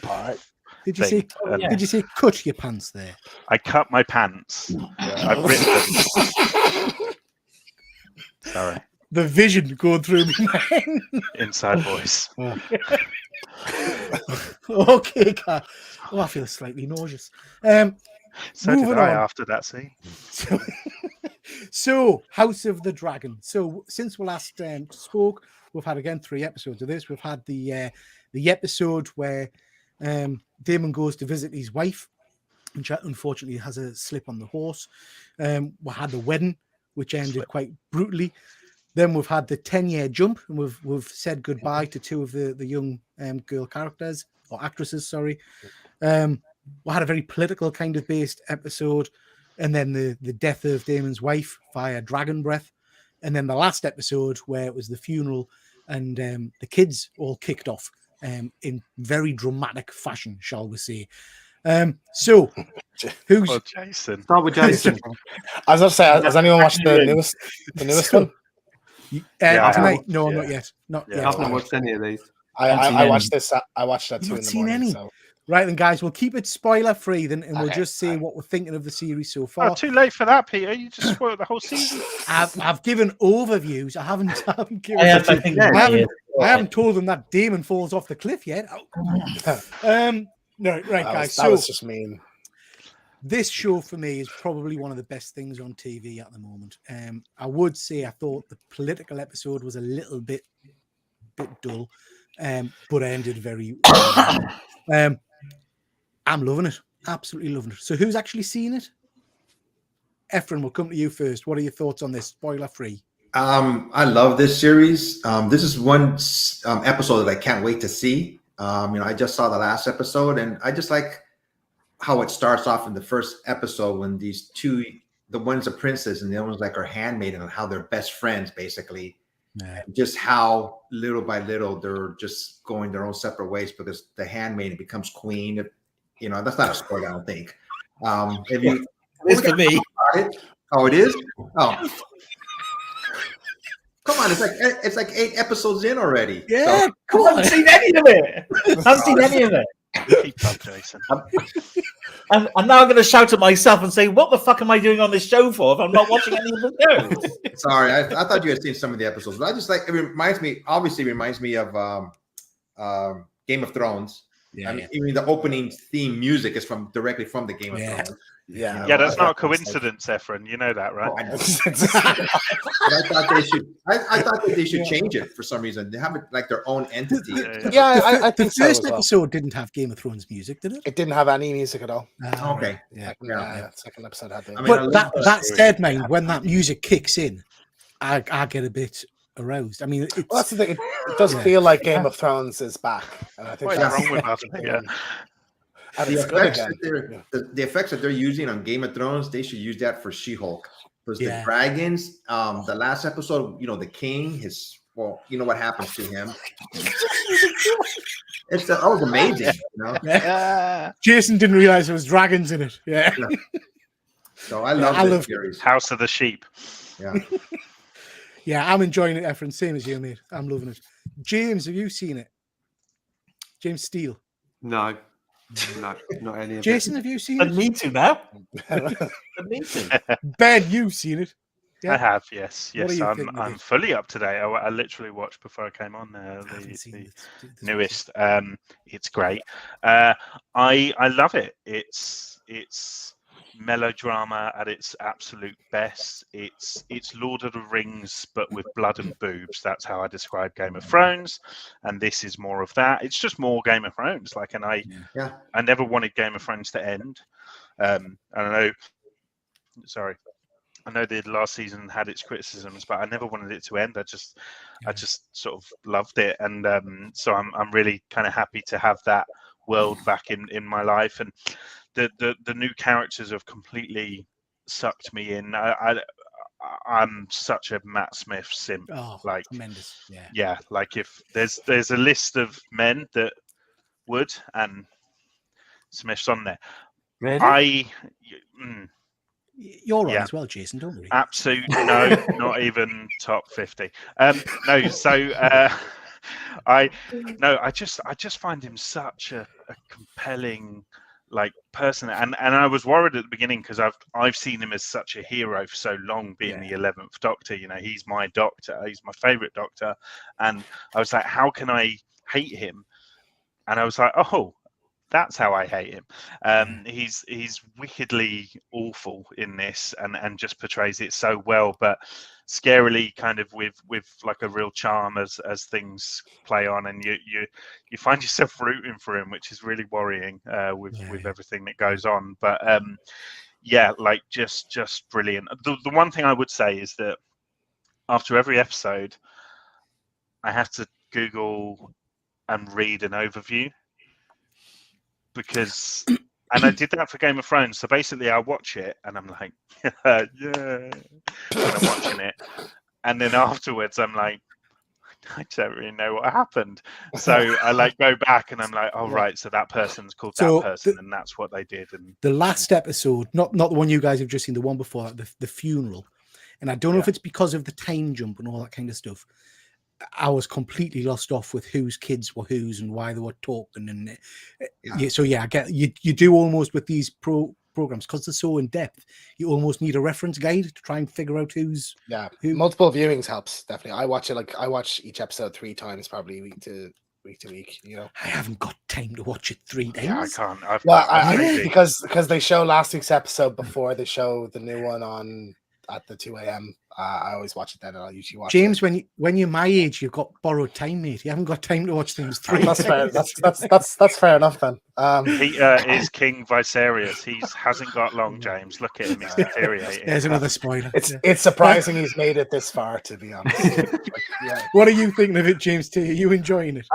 All right. Did you say cut your pants there? I cut my pants. I've ripped them. Sorry. The vision going through my mind. Inside voice. Okay, Carl. Oh, I feel slightly nauseous. So did I after that scene. So, House of the Dragon. So, since we last spoke, we've had again 3 episodes of this. We've had the episode where Damon goes to visit his wife, which unfortunately has a slip on the horse. We had the wedding, which ended quite brutally. Then we've had the 10-year jump, and we've said goodbye to two of the young girl characters or actresses. Sorry. We had a very political kind of based episode, and then the death of Damon's wife via dragon breath, and then the last episode where it was the funeral and the kids all kicked off in very dramatic fashion, shall we say. So who's Jason? Start with Jason. I was going to say, has anyone watched the newest one? Yeah, tonight? I No, yeah. not yet. Not Yeah, yet. I haven't watched any of these. I watched this. I watched that You've too not in the seen morning. any? So. Right then, guys, we'll keep it spoiler free then, and we'll Okay, just say alright. what we're thinking of the series so far. Oh, too late for that, Peter. You just spoiled the whole season. I've given overviews. I haven't given. I have to think I about it. haven't told them that Damon falls off the cliff yet. No, right, guys. That was just mean. This show for me is probably one of the best things on TV at the moment. I would say I thought the political episode was a little bit dull, but ended very well. I'm loving it. Absolutely loving it. So who's actually seen it? Efren, we'll come to you first. What are your thoughts on this? Spoiler free. I love this series. This is one episode that I can't wait to see. I just saw the last episode, and I just like how it starts off in the first episode when these two, the one's a princess and the other one's like her handmaiden, and how they're best friends, basically. Yeah. Just how little by little they're just going their own separate ways because the handmaiden becomes queen. That's not a spoiler, I don't think. If you, It's for me. Oh, it is? Oh. Come on, it's like 8 episodes in already. Yeah, So, cool. I haven't seen any of it. I haven't seen any of it. Keep up, Jason. And now I'm going to shout at myself and say, what the fuck am I doing on this show for if I'm not watching any of the shows? sorry, I thought you had seen some of the episodes, but I just like it reminds me of Game of Thrones. Yeah, I mean, even the opening theme music is directly from the Game of Thrones. Yeah. Yeah, that's not a coincidence, Efren. You know that, right? I know. But I thought they should. I thought that they should change it for some reason. They have it like their own entity. Yeah, I The think so first as well. episode didn't have Game of Thrones music, did it? It didn't have any music at all. Okay. Yeah. Second episode had the. I mean, But I that said, man, when that music kicks in, I get a bit aroused. I mean, it's, Well, that's the thing. It does feel like Game of Thrones is back, and I think What is that's wrong with us? Yeah. and the it's good effects, again. the effects that they're using on Game of Thrones, they should use that for She-Hulk. Because Yeah. the dragons, the last episode, the king, what happens to him. That was amazing. Jason didn't realize there was dragons in it. Yeah. So I love I this love- series. House of the Sheep. Yeah. Yeah, I'm enjoying it, Efren. Same as you, mate. I'm loving it. James, have you seen it? James Steele. No, not any of Jason, have you seen I it? need to now. I need to. Ben, you've seen it. Yeah. I have, yes. What do Yes, you think of I'm it? fully up to date. I literally watched before I came on I haven't seen the it. This newest. It's great. I love it. It's melodrama at its absolute best. It's Lord of the Rings, but with blood and boobs. That's how I describe Game of Thrones, and this is more of that. It's just more Game of Thrones. I never wanted Game of Thrones to end. I know the last season had its criticisms, but I never wanted it to end. I just sort of loved it, and so I'm really kind of happy to have that world back in my life, and the new characters have completely sucked me in. I'm such a Matt Smith simp. Oh, like tremendous. Yeah. yeah, like if there's a list of men that would, and Smith's on there. Really? You're on Yeah. as well, Jason, don't worry. Absolute no, not even top 50. No, so I just find him such a compelling person, and I was worried at the beginning because I've seen him as such a hero for so long, being the 11th Doctor. He's my Doctor, he's my favorite Doctor, and I was like, how can I hate him? And I was like, oh, That's how I hate him. He's wickedly awful in this, and just portrays it so well, but scarily kind of with like a real charm as things play on, and you find yourself rooting for him, which is really worrying with everything that goes on. But like just brilliant. The one thing I would say is that after every episode, I have to Google and read an overview, because and I did that for Game of Thrones. So basically I watch it and I'm like, yeah, and I'm watching it, and then afterwards I'm like, I don't really know what happened. So I like go back and I'm like, oh right, so that person's called that person, and that's what they did. And the last episode, not the one you guys have just seen, the one before that, the funeral, and I don't know if it's because of the time jump and all that kind of stuff, I was completely lost off with whose kids were whose and why they were talking. And I get you do almost with these programs, because they're so in depth, you almost need a reference guide to try and figure out who's who. Multiple viewings helps, definitely. I watch each episode 3 times, probably week to week, you know. I haven't got time to watch it 3 days. Yeah, I can't. Because they show last week's episode before they show the new one on at the 2 a.m. I always watch it then, and I'll usually watch James, it. when you're my age, you've got borrowed time, mate. You haven't got time to watch things 3 That's days. fair. That's fair enough then. Peter is King Viserys. He hasn't got long, James. Look at him; he's deteriorating. There's another spoiler. It's surprising he's made it this far, to be honest. What are you thinking of it, James T? Are you enjoying it?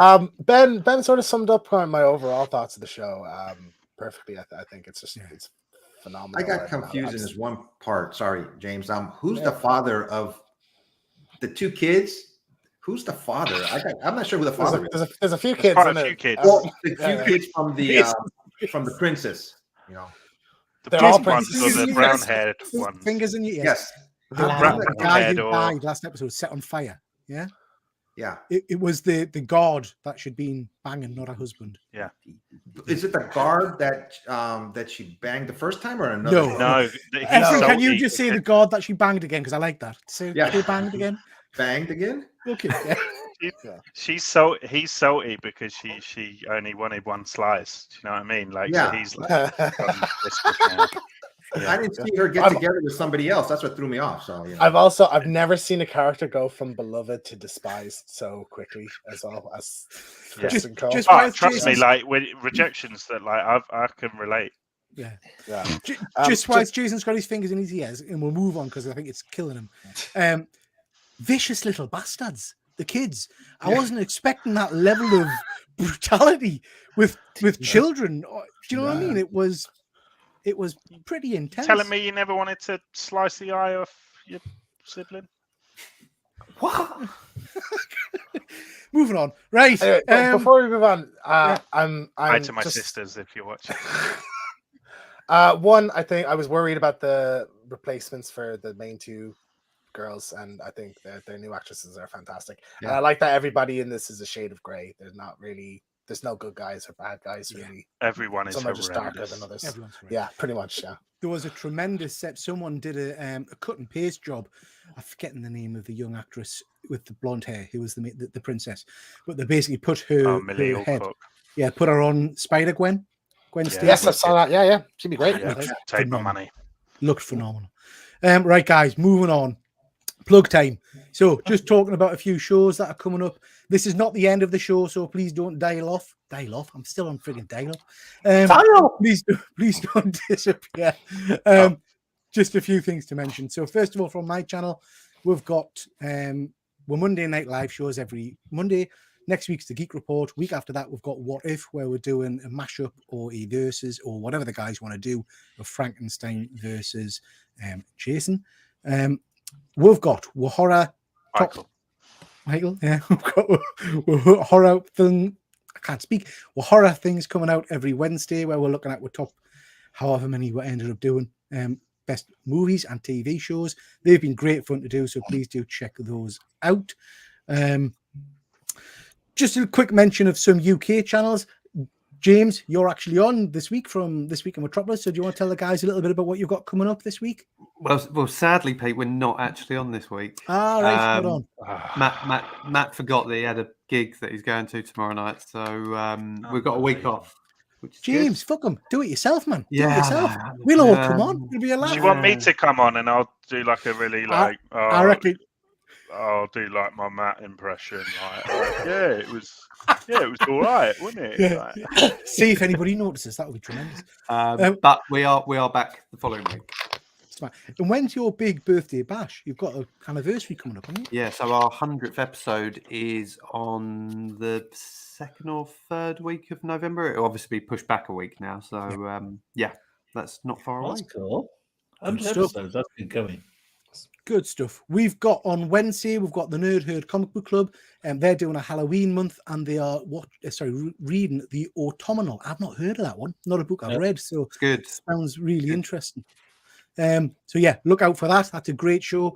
Ben sort of summed up my overall thoughts of the show perfectly. I think it's just it's phenomenal. I got confused in this one part. Sorry, James. Who's the father of the 2 kids? Who's the father? I'm not sure who the father is. There's a few kids. Quite a few kids. Well, the few kids from the princess. You know, the all ones or the brown-haired ones. Fingers in your ears. Yes. The guy who died last episode set on fire. Yeah. Yeah. It was the guard that should be banging, not a husband. Yeah. Is it the guard that she banged the first time, or another? No. Can you just say the guard that she banged again? Because I like that. Say banged again. Banged again. Okay. He's salty because she only wanted one slice. Do you know what I mean? Like, so he's like, I didn't see her get together with somebody else. That's what threw me off. So I've never seen a character go from beloved to despised so quickly as well as trust me, like with rejections that like I can relate. Yeah. Just whilst Jason's got his fingers in his ears, and we'll move on because I think it's killing him. Vicious little bastards, the kids. I wasn't expecting that level of brutality with children. Do you know what I mean? It was pretty intense. Telling me you never wanted to slice the eye off your sibling? What? Moving on. Right. Anyway, before we move on, I'm to my sisters if you're watching. One, I think I was worried about the replacements for the main 2 girls, and I think that their new actresses are fantastic. And I like that everybody in this is a shade of grey. There's no good guys or bad guys, really. Everyone is some are just darker than others. Yeah, pretty much. Yeah. There was a tremendous set. Someone did a cut and paste job. I'm forgetting the name of the young actress with the blonde hair who was the princess, but they basically put her head. Cook. Yeah, put her on Spider Gwen. Stacy. Yes, I saw that. Yeah, she'd be great. Take my money. Looked phenomenal. Right, guys, moving on. Plug time. So, just talking about a few shows that are coming up. This is not the end of the show, so please don't dial off. Dial off. I'm still on friggin' dial off. Please don't disappear. Just a few things to mention. So, first of all, from my channel, we've got we're Monday night live shows every Monday. Next week's the Geek Report. Week after that, we've got What If, where we're doing a mashup or a versus or whatever the guys want to do of Frankenstein versus Jason. We've got horror. Michael, yeah, we've got horror thing. I can't speak. Horror things coming out every Wednesday, where we're looking at top however many we ended up doing. Best movies and TV shows. They've been great fun to do, so please do check those out. Just a quick mention of some UK channels. James, you're actually on this week from This Week in Metropolis. So do you want to tell the guys a little bit about what you've got coming up this week? Well, sadly, Pete, we're not actually on this week. Ah, right, hold on. Matt forgot that he had a gig that he's going to tomorrow night, so we've got a week off. which is James, fuck 'em. Do it yourself, man. Do it Yeah, yourself. man. We'll all Yeah. come on. It'll be a Do laugh. you want me to come on and I'll do like a really I reckon. I'll do like my Matt impression. It was all right, wasn't it? Yeah. Like, See if anybody notices. That would be tremendous. But we are back the following week. Smart. And when's your big birthday bash? You've got an anniversary coming up, haven't you? Yeah, so our 100th episode is on the 2nd or 3rd week of November. It'll obviously be pushed back a week now. So, yeah, that's not far away. That's cool. Good 100 stuff. episodes. That's good going. Good stuff. We've got on Wednesday, we've got the Nerd Herd Comic Book Club, and they're doing a Halloween month, and they are reading The Autumnal. I've not heard of that one. Not a book I've read, so It's good. sounds really interesting. So yeah, look out for that. That's a great show.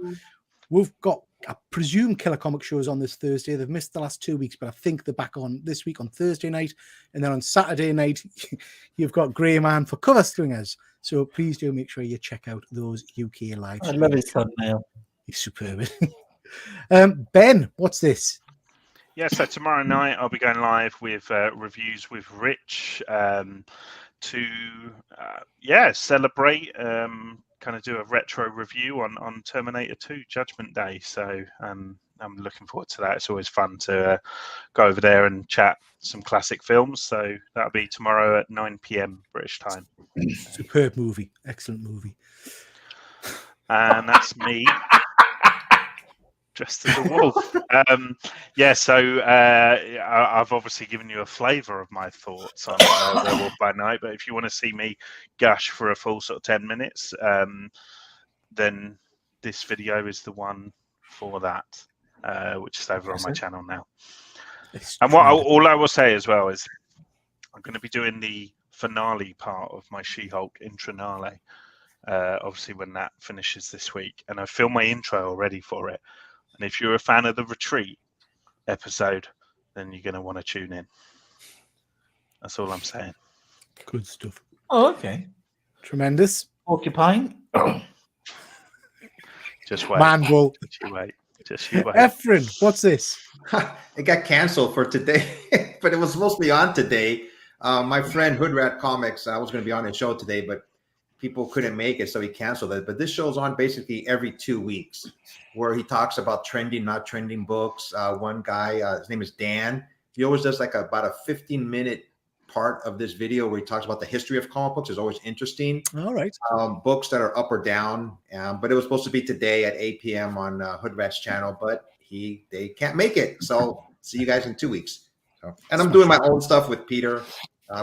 We've got, I presume, Killer Comic shows on this Thursday. They've missed the last 2 weeks, but I think they're back on this week on Thursday night, and then on Saturday night you've got Grey Man for Cover Stringers. So please do make sure you check out those UK live I streams. love his thumbnail. He's superb. Ben, what's this? yeah, so tomorrow night I'll be going live with reviews with Rich to celebrate, kind of do a retro review on Terminator 2 Judgment Day. So I'm looking forward to that. It's always fun to go over there and chat some classic films. So that'll be tomorrow at 9 p.m. British time. Superb movie. Excellent movie. And that's me. Dressed as a wolf. So I've obviously given you a flavour of my thoughts on Werewolf by Night, but if you want to see me gush for a full sort of 10 minutes, then this video is the one for that, which is over on my channel now. And all I will say as well is I'm going to be doing the finale part of my She-Hulk intranale, obviously when that finishes this week, and I filmed my intro already for it. And if you're a fan of the Retreat episode, then you're going to want to tune in. That's all I'm saying. Good stuff. Oh, okay. Tremendous. Porcupine. Just wait. Man, bull. Just you wait. Efren, what's this? It got canceled for today, but it was supposed to be on today. My friend Hoodrat Comics, I was going to be on his show today, but people couldn't make it, so he canceled it. But this show's on basically every 2 weeks, where he talks about trending, not trending books. One guy, his name is Dan. He always does like about a 15-minute part of this video where he talks about the history of comic books. It's always interesting. All right. Books that are up or down. But it was supposed to be today at 8 p.m. on Hoodrat's channel, but they can't make it. So see you guys in 2 weeks. And I'm doing my own stuff with Peter.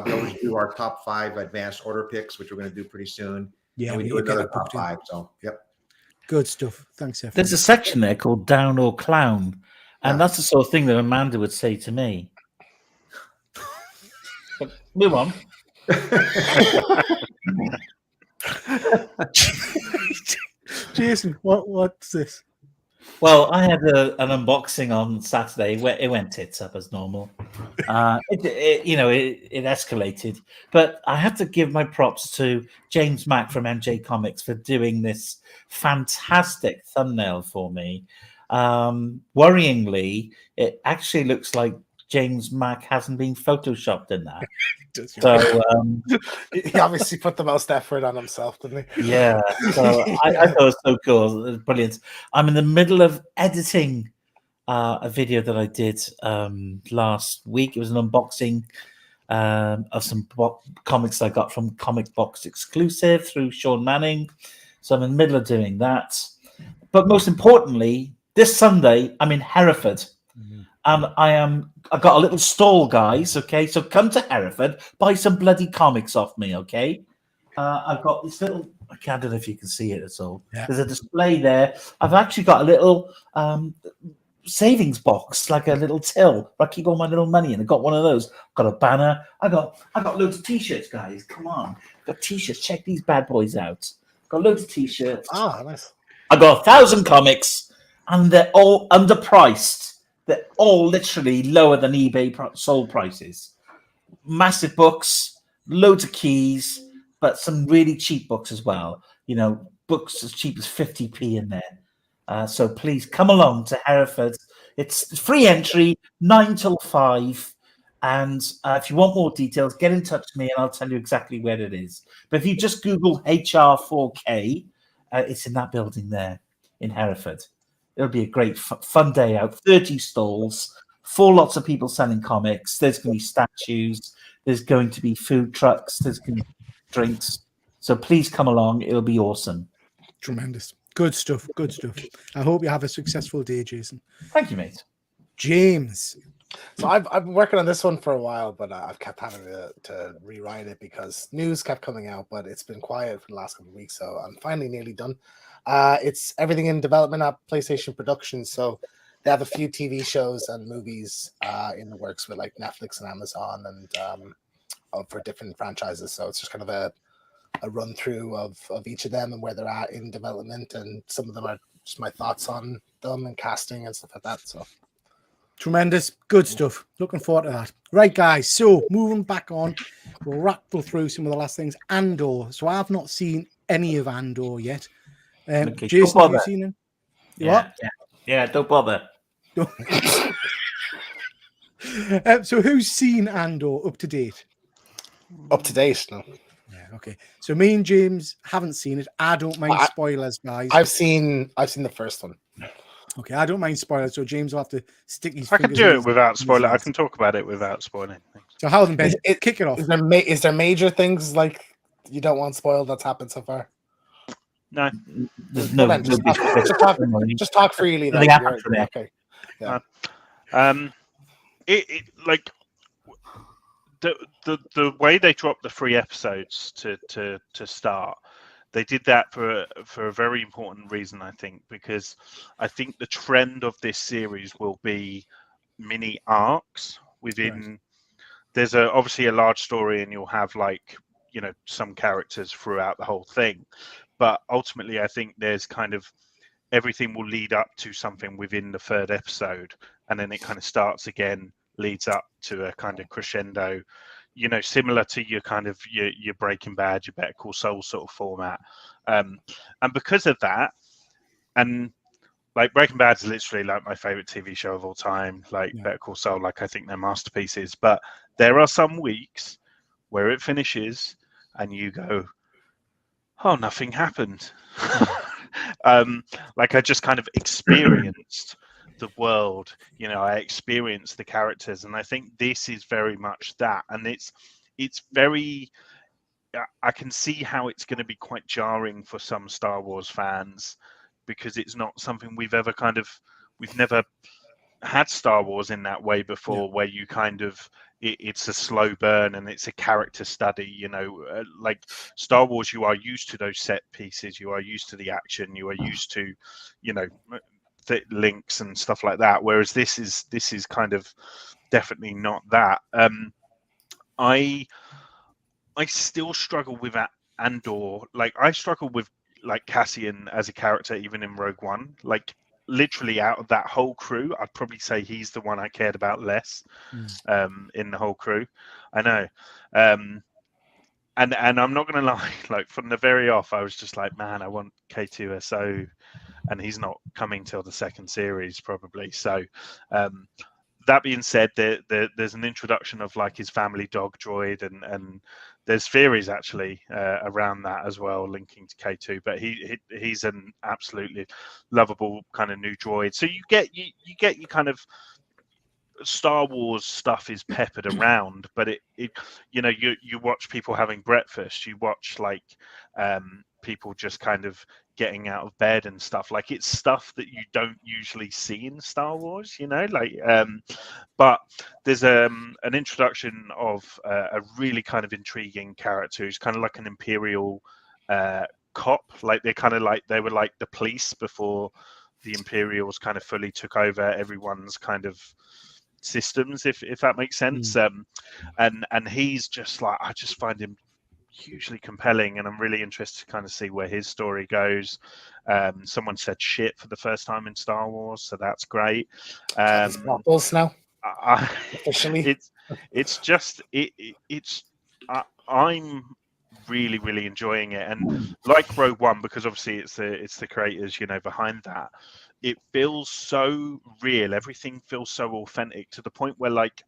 We always do our top 5 advanced order picks, which we're going to do pretty soon. Yeah, and we do another top 5. So, yep. Good stuff. Thanks, Efren. There's a section there called Down or Clown, and that's the sort of thing that Amanda would say to me. But move on. Jason, what's this? Well, I had an unboxing on Saturday where it went tits up as normal. It escalated, but I have to give my props to James Mack from MJ Comics for doing this fantastic thumbnail for me. Worryingly, it actually looks like James Mack hasn't been photoshopped in that. So he obviously put the most effort on himself, didn't he? Yeah. So I thought it was so cool. It was brilliant. I'm in the middle of editing a video that I did last week. It was an unboxing of some comics I got from Comic Box Exclusive through Sean Manning. So I'm in the middle of doing that. But most importantly, this Sunday, I'm in Hereford. I've got a little stall, guys. Okay, so come to Hereford, buy some bloody comics off me. Okay, I've got this little. I don't know if you can see it at all. Yeah. There's a display there. I've actually got a little savings box, like a little till where I keep all my little money in. I've got one of those. I've got a banner. I got loads of t-shirts, guys. Come on, I've got t-shirts. Check these bad boys out. Got loads of t-shirts. Ah, nice. I got 1,000 comics, and they're all underpriced. They're all literally lower than eBay sold prices. Massive books, loads of keys, but some really cheap books as well. You know, books as cheap as 50p in there. So please come along to Hereford. It's free entry, 9 till 5. And if you want more details, get in touch with me and I'll tell you exactly where it is. But if you just Google HR4K, it's in that building there in Hereford. It'll be a great fun day out. 30 stalls, 4 lots of people selling comics. There's going to be statues. There's going to be food trucks. There's going to be drinks. So please come along. It'll be awesome. Tremendous. Good stuff. Good stuff. I hope you have a successful day, Jason. Thank you, mate. James. So I've been working on this one for a while, but I've kept having to rewrite it because news kept coming out, but it's been quiet for the last couple of weeks. So I'm finally nearly done. It's everything in development at PlayStation Productions. So they have a few TV shows and movies in the works with like Netflix and Amazon and for different franchises. So it's just kind of a run through of each of them and where they're at in development. And some of them are just my thoughts on them and casting and stuff like that. So tremendous. Good stuff. Looking forward to that. Right, guys. So moving back on, we'll rattle through some of the last things. Andor. So I've not seen any of Andor yet. Okay, Jason, have you seen him? Yeah, don't bother. So who's seen Andor up to date? Up to date, no. Yeah, okay. So me and James haven't seen it. I don't mind spoilers, guys. I've seen the first one. Okay, I don't mind spoilers, so James will have to stick his I can fingers do in it his- without his spoiling. I ears. can talk about it without spoiling. So Howden, Ben, kick it off. Is there major things like you don't want spoiled that's happened so far? No. There's Well, no, then, just talk freely. Then. Nothing happened from there. Okay. Yeah. It like the way they dropped the 3 episodes to start, they did that for a very important reason, I think, because I think the trend of this series will be mini arcs within. Right. There's obviously a large story, and you'll have like some characters throughout the whole thing, but ultimately, I think there's kind of everything will lead up to something within the 3rd episode, and then it kind of starts again, leads up to a kind of crescendo, similar to your kind of your Breaking Bad, your Better Call Saul sort of format. And because of that, and like Breaking Bad is literally like my favorite TV show of all time, like Better Call Saul, like I think they're masterpieces, but there are some weeks where it finishes and you go, oh, nothing happened. Like I just kind of experienced the world, I experienced the characters, and I think this is very much that. And it's very, I can see how it's going to be quite jarring for some Star Wars fans, because it's not something we've never had Star Wars in that way before, where you kind of it's a slow burn and it's a character study. Like Star Wars, you are used to those set pieces, you are used to the action, you are used to the links and stuff like that, whereas this is kind of definitely not that. I still struggle with Andor. Like I struggle with like Cassian as a character even in Rogue One. Like literally out of that whole crew, I'd probably say he's the one I cared about less in the whole crew. I know. And I'm not gonna lie, like from the very off, I was just like, man, I want K2SO, and he's not coming till the 2nd series probably. So that being said, there's an introduction of like his family dog droid, and there's theories actually around that as well, linking to K2. But he's an absolutely lovable kind of new droid. So you get your kind of Star Wars stuff is peppered around, but it you watch people having breakfast, you watch like people just kind of getting out of bed and stuff. Like it's stuff that you don't usually see in Star Wars, but there's an introduction of a really kind of intriguing character who's kind of like an Imperial cop. Like they were like the police before the Imperials kind of fully took over everyone's kind of systems, if that makes sense. And he's just like, I just find him hugely compelling, and I'm really interested to kind of see where his story goes. Someone said shit for the first time in Star Wars, so that's great. Waffles now. Officially, I'm really, really enjoying it, and like Rogue One, because obviously it's the creators behind that. It feels so real. Everything feels so authentic, to the point where like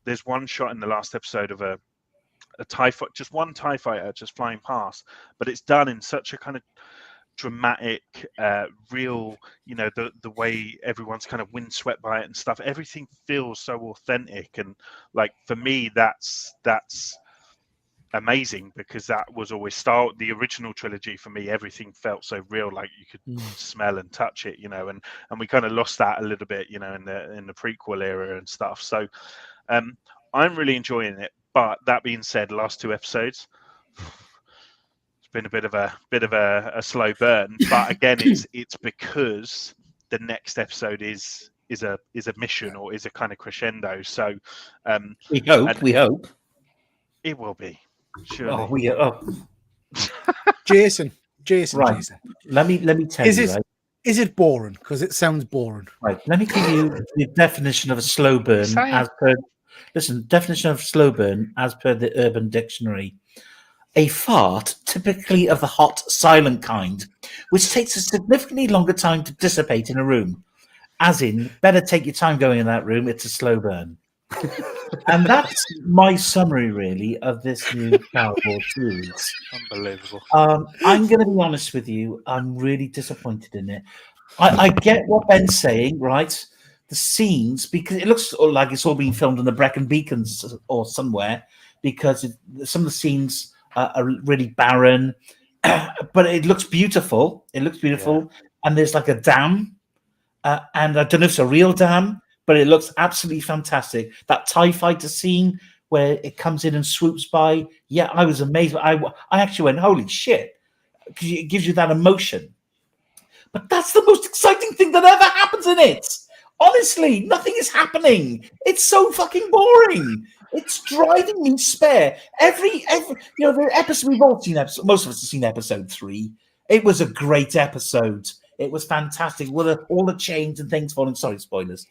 there's one shot in the last episode of a TIE fighter, just one TIE fighter just flying past, but it's done in such a kind of dramatic, real, the way everyone's kind of windswept by it and stuff. Everything feels so authentic, and like for me, that's amazing, because that was always the original trilogy for me. Everything felt so real, like you could smell and touch it, and we kind of lost that a little bit, in the prequel era and stuff. So I'm really enjoying it. But that being said, last 2 episodes, it's been a bit of a slow burn. But again, it's because the next episode is a mission, or is a kind of crescendo. So we hope it will be. Surely. Jason. Right. Jason. Let me tell you. Right? Is it boring? Because it sounds boring. Right. Let me give you the definition of a slow burn definition of slow burn as per the Urban Dictionary. A fart, typically of the hot, silent kind, which takes a significantly longer time to dissipate in a room. As in, better take your time going in that room, it's a slow burn. And that's my summary, really, of this new Star Wars series. Unbelievable. I'm going to be honest with you. I'm really disappointed in it. I get what Ben's saying, right? The scenes, because it looks like it's all being filmed in the Brecon Beacons or somewhere, because some of the scenes are really barren, but it looks beautiful. And there's like a dam, and I don't know if it's a real dam, but it looks absolutely fantastic. That TIE fighter scene where it comes in and swoops by, I was amazed. I actually went, holy shit, because it gives you that emotion. But that's the most exciting thing that ever happens in it. Honestly, nothing is happening. It's so fucking boring. It's driving me spare. Every the episode we've all seen. Most of us have seen episode 3. It was a great episode. It was fantastic with all the chains and things falling. Sorry, spoilers.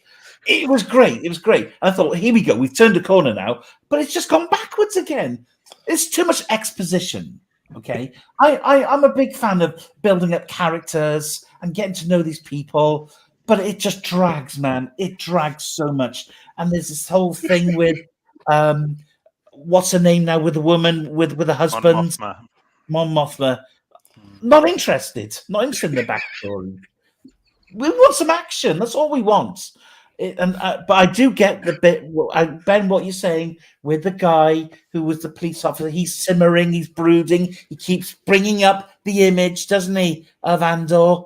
It was great. I thought, here we go. We've turned a corner now, but it's just gone backwards again. It's too much exposition. Okay, I'm a big fan of building up characters and getting to know these people, but it just drags, man. It drags so much. And there's this whole thing with what's her name now, with the woman with the husband, Mon Mothma. Not interested in the backstory. We want some action. That's all we want. But I do get the bit, Ben, what you're saying with the guy who was the police officer. He's simmering, he's brooding, he keeps bringing up the image, doesn't he, of Andor?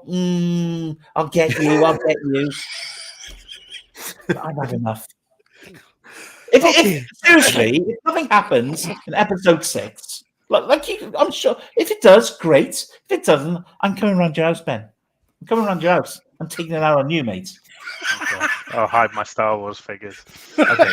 I'll get you. I've had enough. Seriously, if nothing happens in episode 6, I'm sure if it does, great. If it doesn't, I'm coming around your house, Ben. I'm coming around your house. I'm taking it out on you, mate. Okay. I'll hide my Star Wars figures. Okay.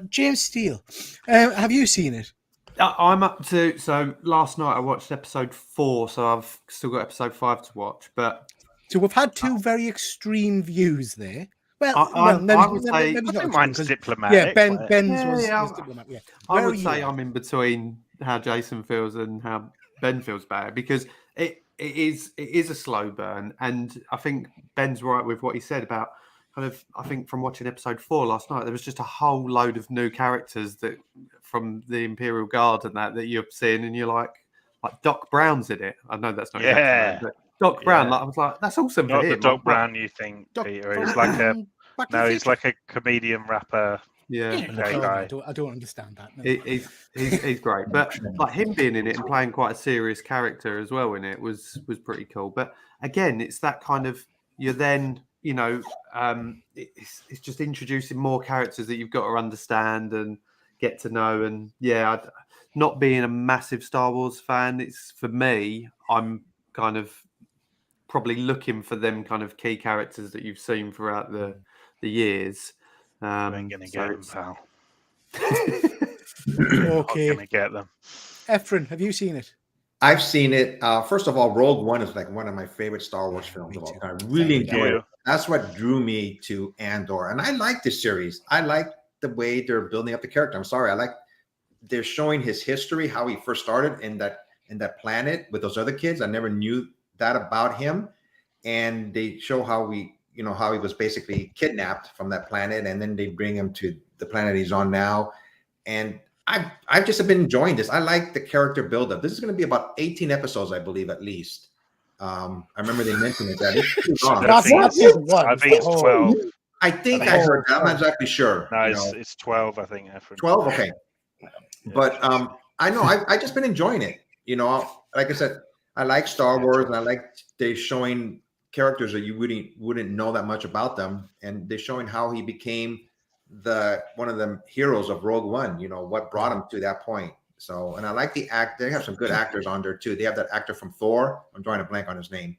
James Steele, have you seen it? I'm up to. So last night I watched episode 4, so I've still got episode 5 to watch. But so we've had 2 very extreme views there. Well, I would say I think mine's diplomatic. Yeah, Ben's was diplomatic. Yeah. I would say I'm in between how Jason feels and how Ben feels about it, because it is a slow burn, and I think Ben's right with what he said about kind of. I think from watching episode 4 last night, there was just a whole load of new characters that from the Imperial Guard and that you're seeing, and you're like Doc Brown's in it. I know that's not exactly, but Doc Brown. Like I was like, that's awesome. Not for the him. Doc Brown you think, Peter. He's like he's like a comedian rapper. Yeah, guy. I don't understand that. No. He's great, but like him being in it and playing quite a serious character as well in it was pretty cool. But again, it's that kind of you're then it's just introducing more characters that you've got to understand and get to know. And not being a massive Star Wars fan, it's for me. I'm kind of probably looking for them kind of key characters that you've seen throughout the years. You ain't gonna get them, pal. Okay, gonna get them. Efren, have you seen it? I've seen it. First of all, Rogue One is like one of my favorite Star Wars films of all time. I really enjoyed it. That's what drew me to Andor, and I like this series. I like the way they're building up the character. I'm sorry, they're showing his history, how he first started in that planet with those other kids. I never knew that about him, and they show how he was basically kidnapped from that planet, and then they bring him to the planet he's on now. And I've just been enjoying this. I like the character buildup. This is going to be about 18 episodes, I believe, at least. I remember they mentioned it. That it's too long. I think it's 12. I think I heard that. I'm not exactly sure. No, it's 12, I think. 12? Okay. But I know I just been enjoying it. You know, like I said, I like Star Wars, and I like they showing characters that you wouldn't know that much about them, and they're showing how he became one of the heroes of Rogue One. You know what brought him to that point. So, and I like the act. They have some good actors on there too. They have that actor from Thor. I'm drawing a blank on his name.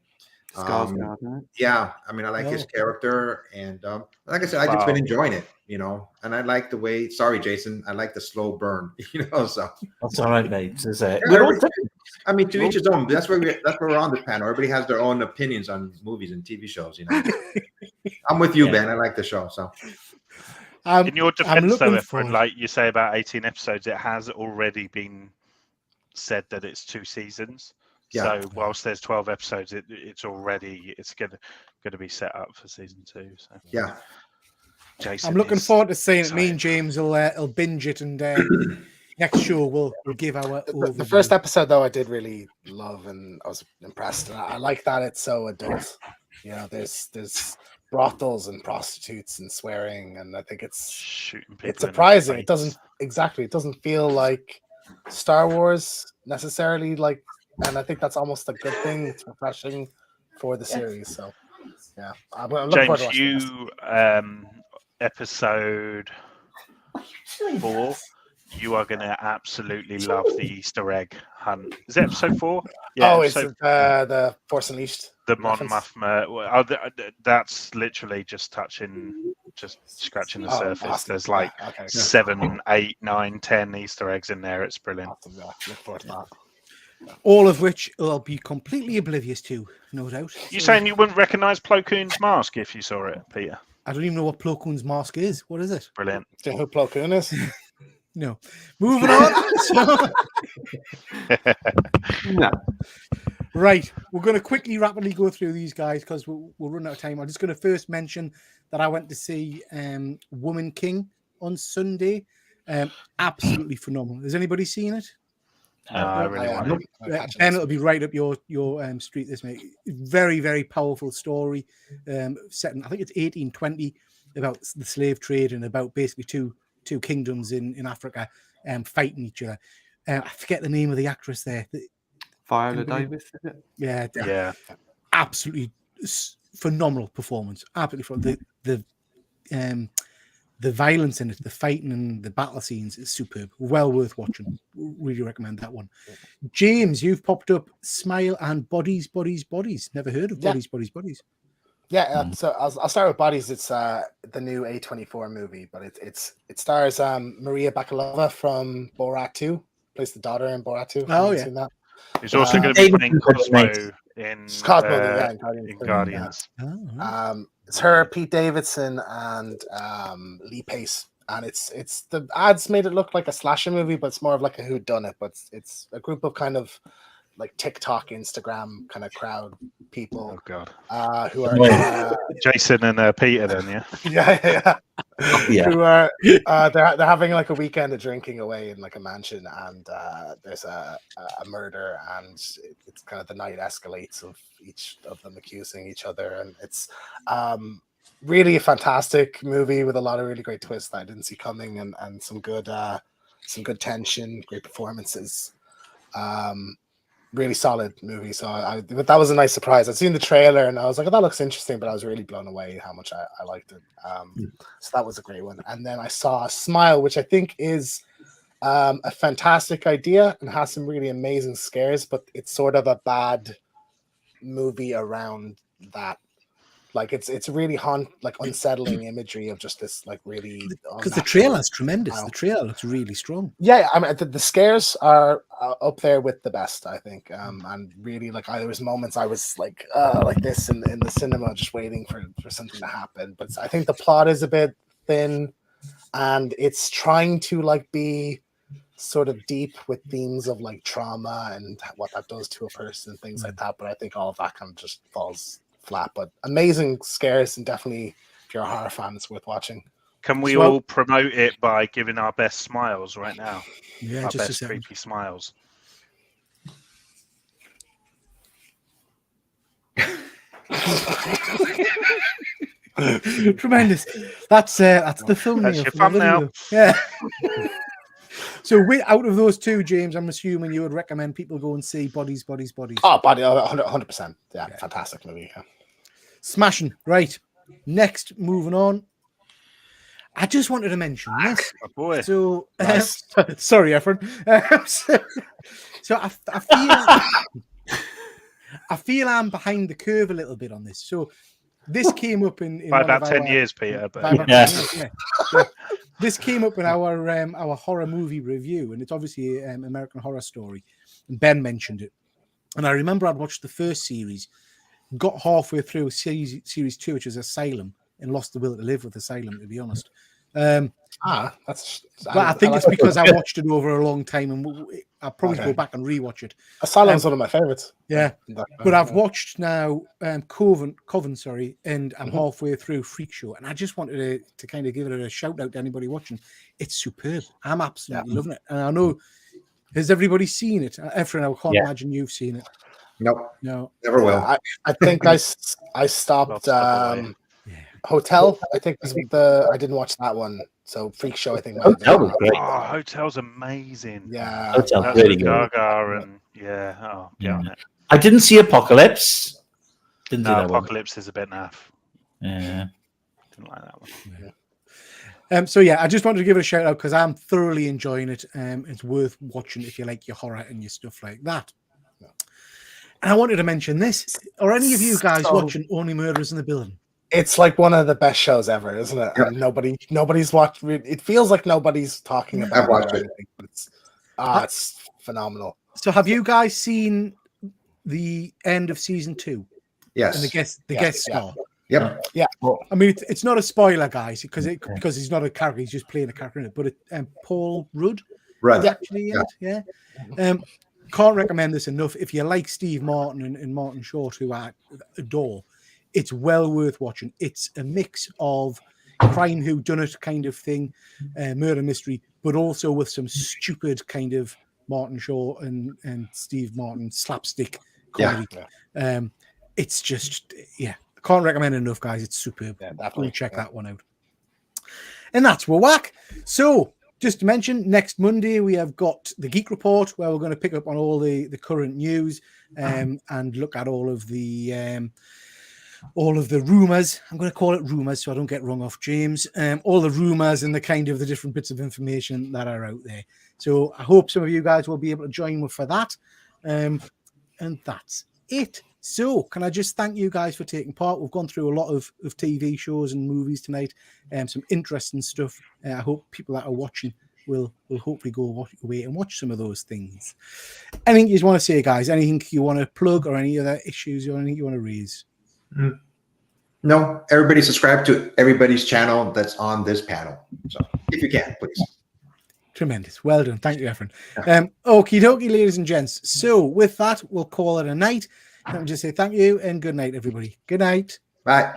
Yeah, I mean, I like his character, and like I said, I just been enjoying it, you know. And I like the way. Sorry, Jason, I like the slow burn, you know. So that's all right, mate. I mean, to each his own. That's where we're on this panel. Everybody has their own opinions on movies and TV shows, you know. I'm with you, Ben. I like the show. So, in your defense, though, Efren, like you say about 18 episodes, it has already been said that it's 2 seasons. Yeah. So whilst there's 12 episodes, it's gonna be set up for season 2. So yeah, Jason, I'm looking forward to seeing it. Me and James will binge it, and next show we'll give our. The first episode though, I did really love, and I was impressed. And I like that it's so adult. You know, there's brothels and prostitutes and swearing, and I think it's surprising. It doesn't feel like Star Wars necessarily, like. And I think that's almost a good thing. It's refreshing for the series. So, yeah. I'm looking forward to watching this. Episode 4, you are going to absolutely love the Easter egg hunt. Is it episode 4? Yeah, it's the Force Unleashed. The Mon Mothma. That's literally just scratching the surface. Awesome. There's like 7, 8, 9, 10 Easter eggs in there. It's brilliant. Awesome. Yeah, look forward to that. All of which I'll be completely oblivious to, no doubt. You saying you wouldn't recognise Plo Koon's mask if you saw it, Peter? I don't even know what Plo Koon's mask is. What is it? Brilliant. Do you know who Plo Koon is? No. Moving on. No. Right. We're going to rapidly go through these guys because we'll run out of time. I'm just going to first mention that I went to see Woman King on Sunday. Absolutely phenomenal. Has anybody seen it? I really want it. Ben, it'll be right up your street. This, mate. Very, very powerful story. Set in, I think it's 1820, about the slave trade and about basically two kingdoms in Africa fighting each other. I forget the name of the actress there. Viola Davis, is it? Yeah. Absolutely phenomenal performance. Absolutely phenomenal. The violence in it, the fighting and the battle scenes is superb. Well worth watching. Really recommend that one. James, you've popped up Smile and Bodies. Never heard of Bodies. Yeah, so I'll start with Bodies. It's the new A24 movie, but it stars Maria Bakalova from Borat 2, plays the daughter in Borat 2. Oh, yeah. Seen that? He's also going to be playing Cosmo in Guardians. It's her, Pete Davidson, and Lee Pace, and it's the ads made it look like a slasher movie, but it's more of like a whodunit. But it's a group of kind of like TikTok, Instagram kind of crowd people. Oh God, who are Jason and Peter, then yeah. Who are they're having like a weekend of drinking away in like a mansion, and there's a murder, and it's kind of the night escalates of each of them accusing each other, and it's really a fantastic movie with a lot of really great twists that I didn't see coming, and some good tension, great performances. Really solid movie. So but that was a nice surprise. I'd seen the trailer and I was like, oh, that looks interesting, but I was really blown away how much I liked it. So that was a great one. And then I saw Smile, which I think is a fantastic idea and has some really amazing scares, but it's sort of a bad movie around that. Like it's really unsettling imagery of just this like really, because the trailer's tremendous. The trailer looks really strong. Yeah, I mean the scares are up there with the best, I think. And really there was moments I was like this in the cinema, just waiting for something to happen. But I think the plot is a bit thin, and it's trying to like be sort of deep with themes of like trauma and what that does to a person, things like that. But I think all of that kind of just falls flat, but amazing scares, and definitely if you're a horror fan, it's worth watching. Can we So- all promote it by giving our best smiles right now? Yeah, Our just a best second. creepy smiles. Tremendous. That's the thumbnail. That's your for the thumbnail. video. Yeah. So, out of those two, James, I'm assuming you would recommend people go and see Bodies. Oh, body, 100%. Yeah, fantastic movie. Yeah. Smashing. Right. Next, moving on. I just wanted to mention this. Oh boy. So, Nice. sorry, Efren. So I feel I'm behind the curve a little bit on this. So this came up in By one about of 10 our- years, Peter. But by about Yeah. 10 years, yeah. This came up in our horror movie review, and it's obviously an American Horror Story. And Ben mentioned it, and I remember I'd watched the first series, got halfway through series 2, which is Asylum, and lost the will to live with Asylum, to be honest. That's. But I think it's because I watched it over a long time, and I'll probably Okay. go back and rewatch it. Asylum's one of my favorites. Yeah, But but I've watched now Coven, and I'm halfway through Freak Show, and I just wanted to kind of give it a shout out to anybody watching. It's superb. I'm absolutely loving it, and I know. Has everybody seen it? Efren, I can't imagine you've seen it. Nope, No. never will. I think I stopped Hotel. I think was I didn't watch that one. So Freak Show, I think. might have been- Hotel was great. Oh, Hotel's amazing. Yeah. Hotel's That's really with good. Gaga and get on it. I didn't see Apocalypse. Didn't see No, that one. Apocalypse is a bit naff. Yeah. Didn't like that one. So yeah, I just wanted to give it a shout out because I'm thoroughly enjoying it. It's worth watching if you like your horror and your stuff like that. And I wanted to mention this. Are any of you guys watching Only Murders in the Building? It's like one of the best shows ever, isn't it? Yeah. And nobody's watched. It feels like nobody's talking about I've watched or it. anything, but it's phenomenal. So have you guys seen the end of season 2 Yes. and the guest Yes, star? Yep. I mean, it's not a spoiler, guys, because he's not a character; he's just playing a character in it. But Paul Rudd, Right. actually, yeah. Can't recommend this enough. If you like Steve Martin and Martin Short, who I adore, it's well worth watching. It's a mix of crime whodunit kind of thing, murder mystery, but also with some stupid kind of Martin Short and Steve Martin slapstick comedy. Yeah. It's just, can't recommend it enough, guys. It's superb. Yeah, Go definitely. and check that one out. And that's whack. So, just to mention, next Monday we have got the Geek Report, where we're going to pick up on all the current news and look at all of the rumors. I'm going to call it rumors so I don't get wrong off James. All the rumors and the kind of the different bits of information that are out there. So I hope some of you guys will be able to join me for that. And that's it. So can I just thank you guys for taking part? We've gone through a lot of TV shows and movies tonight, some interesting stuff. I hope people that are watching will hopefully go away and watch some of those things. Anything you want to say, guys? Anything you want to plug or any other issues or anything you want to raise? No, everybody subscribe to everybody's channel that's on this panel. So if you can, please. Tremendous. Well done. Thank you, Efren. Okie dokie, ladies and gents. So with that, we'll call it a night. Let me just say thank you and good night, everybody. Good night. Bye.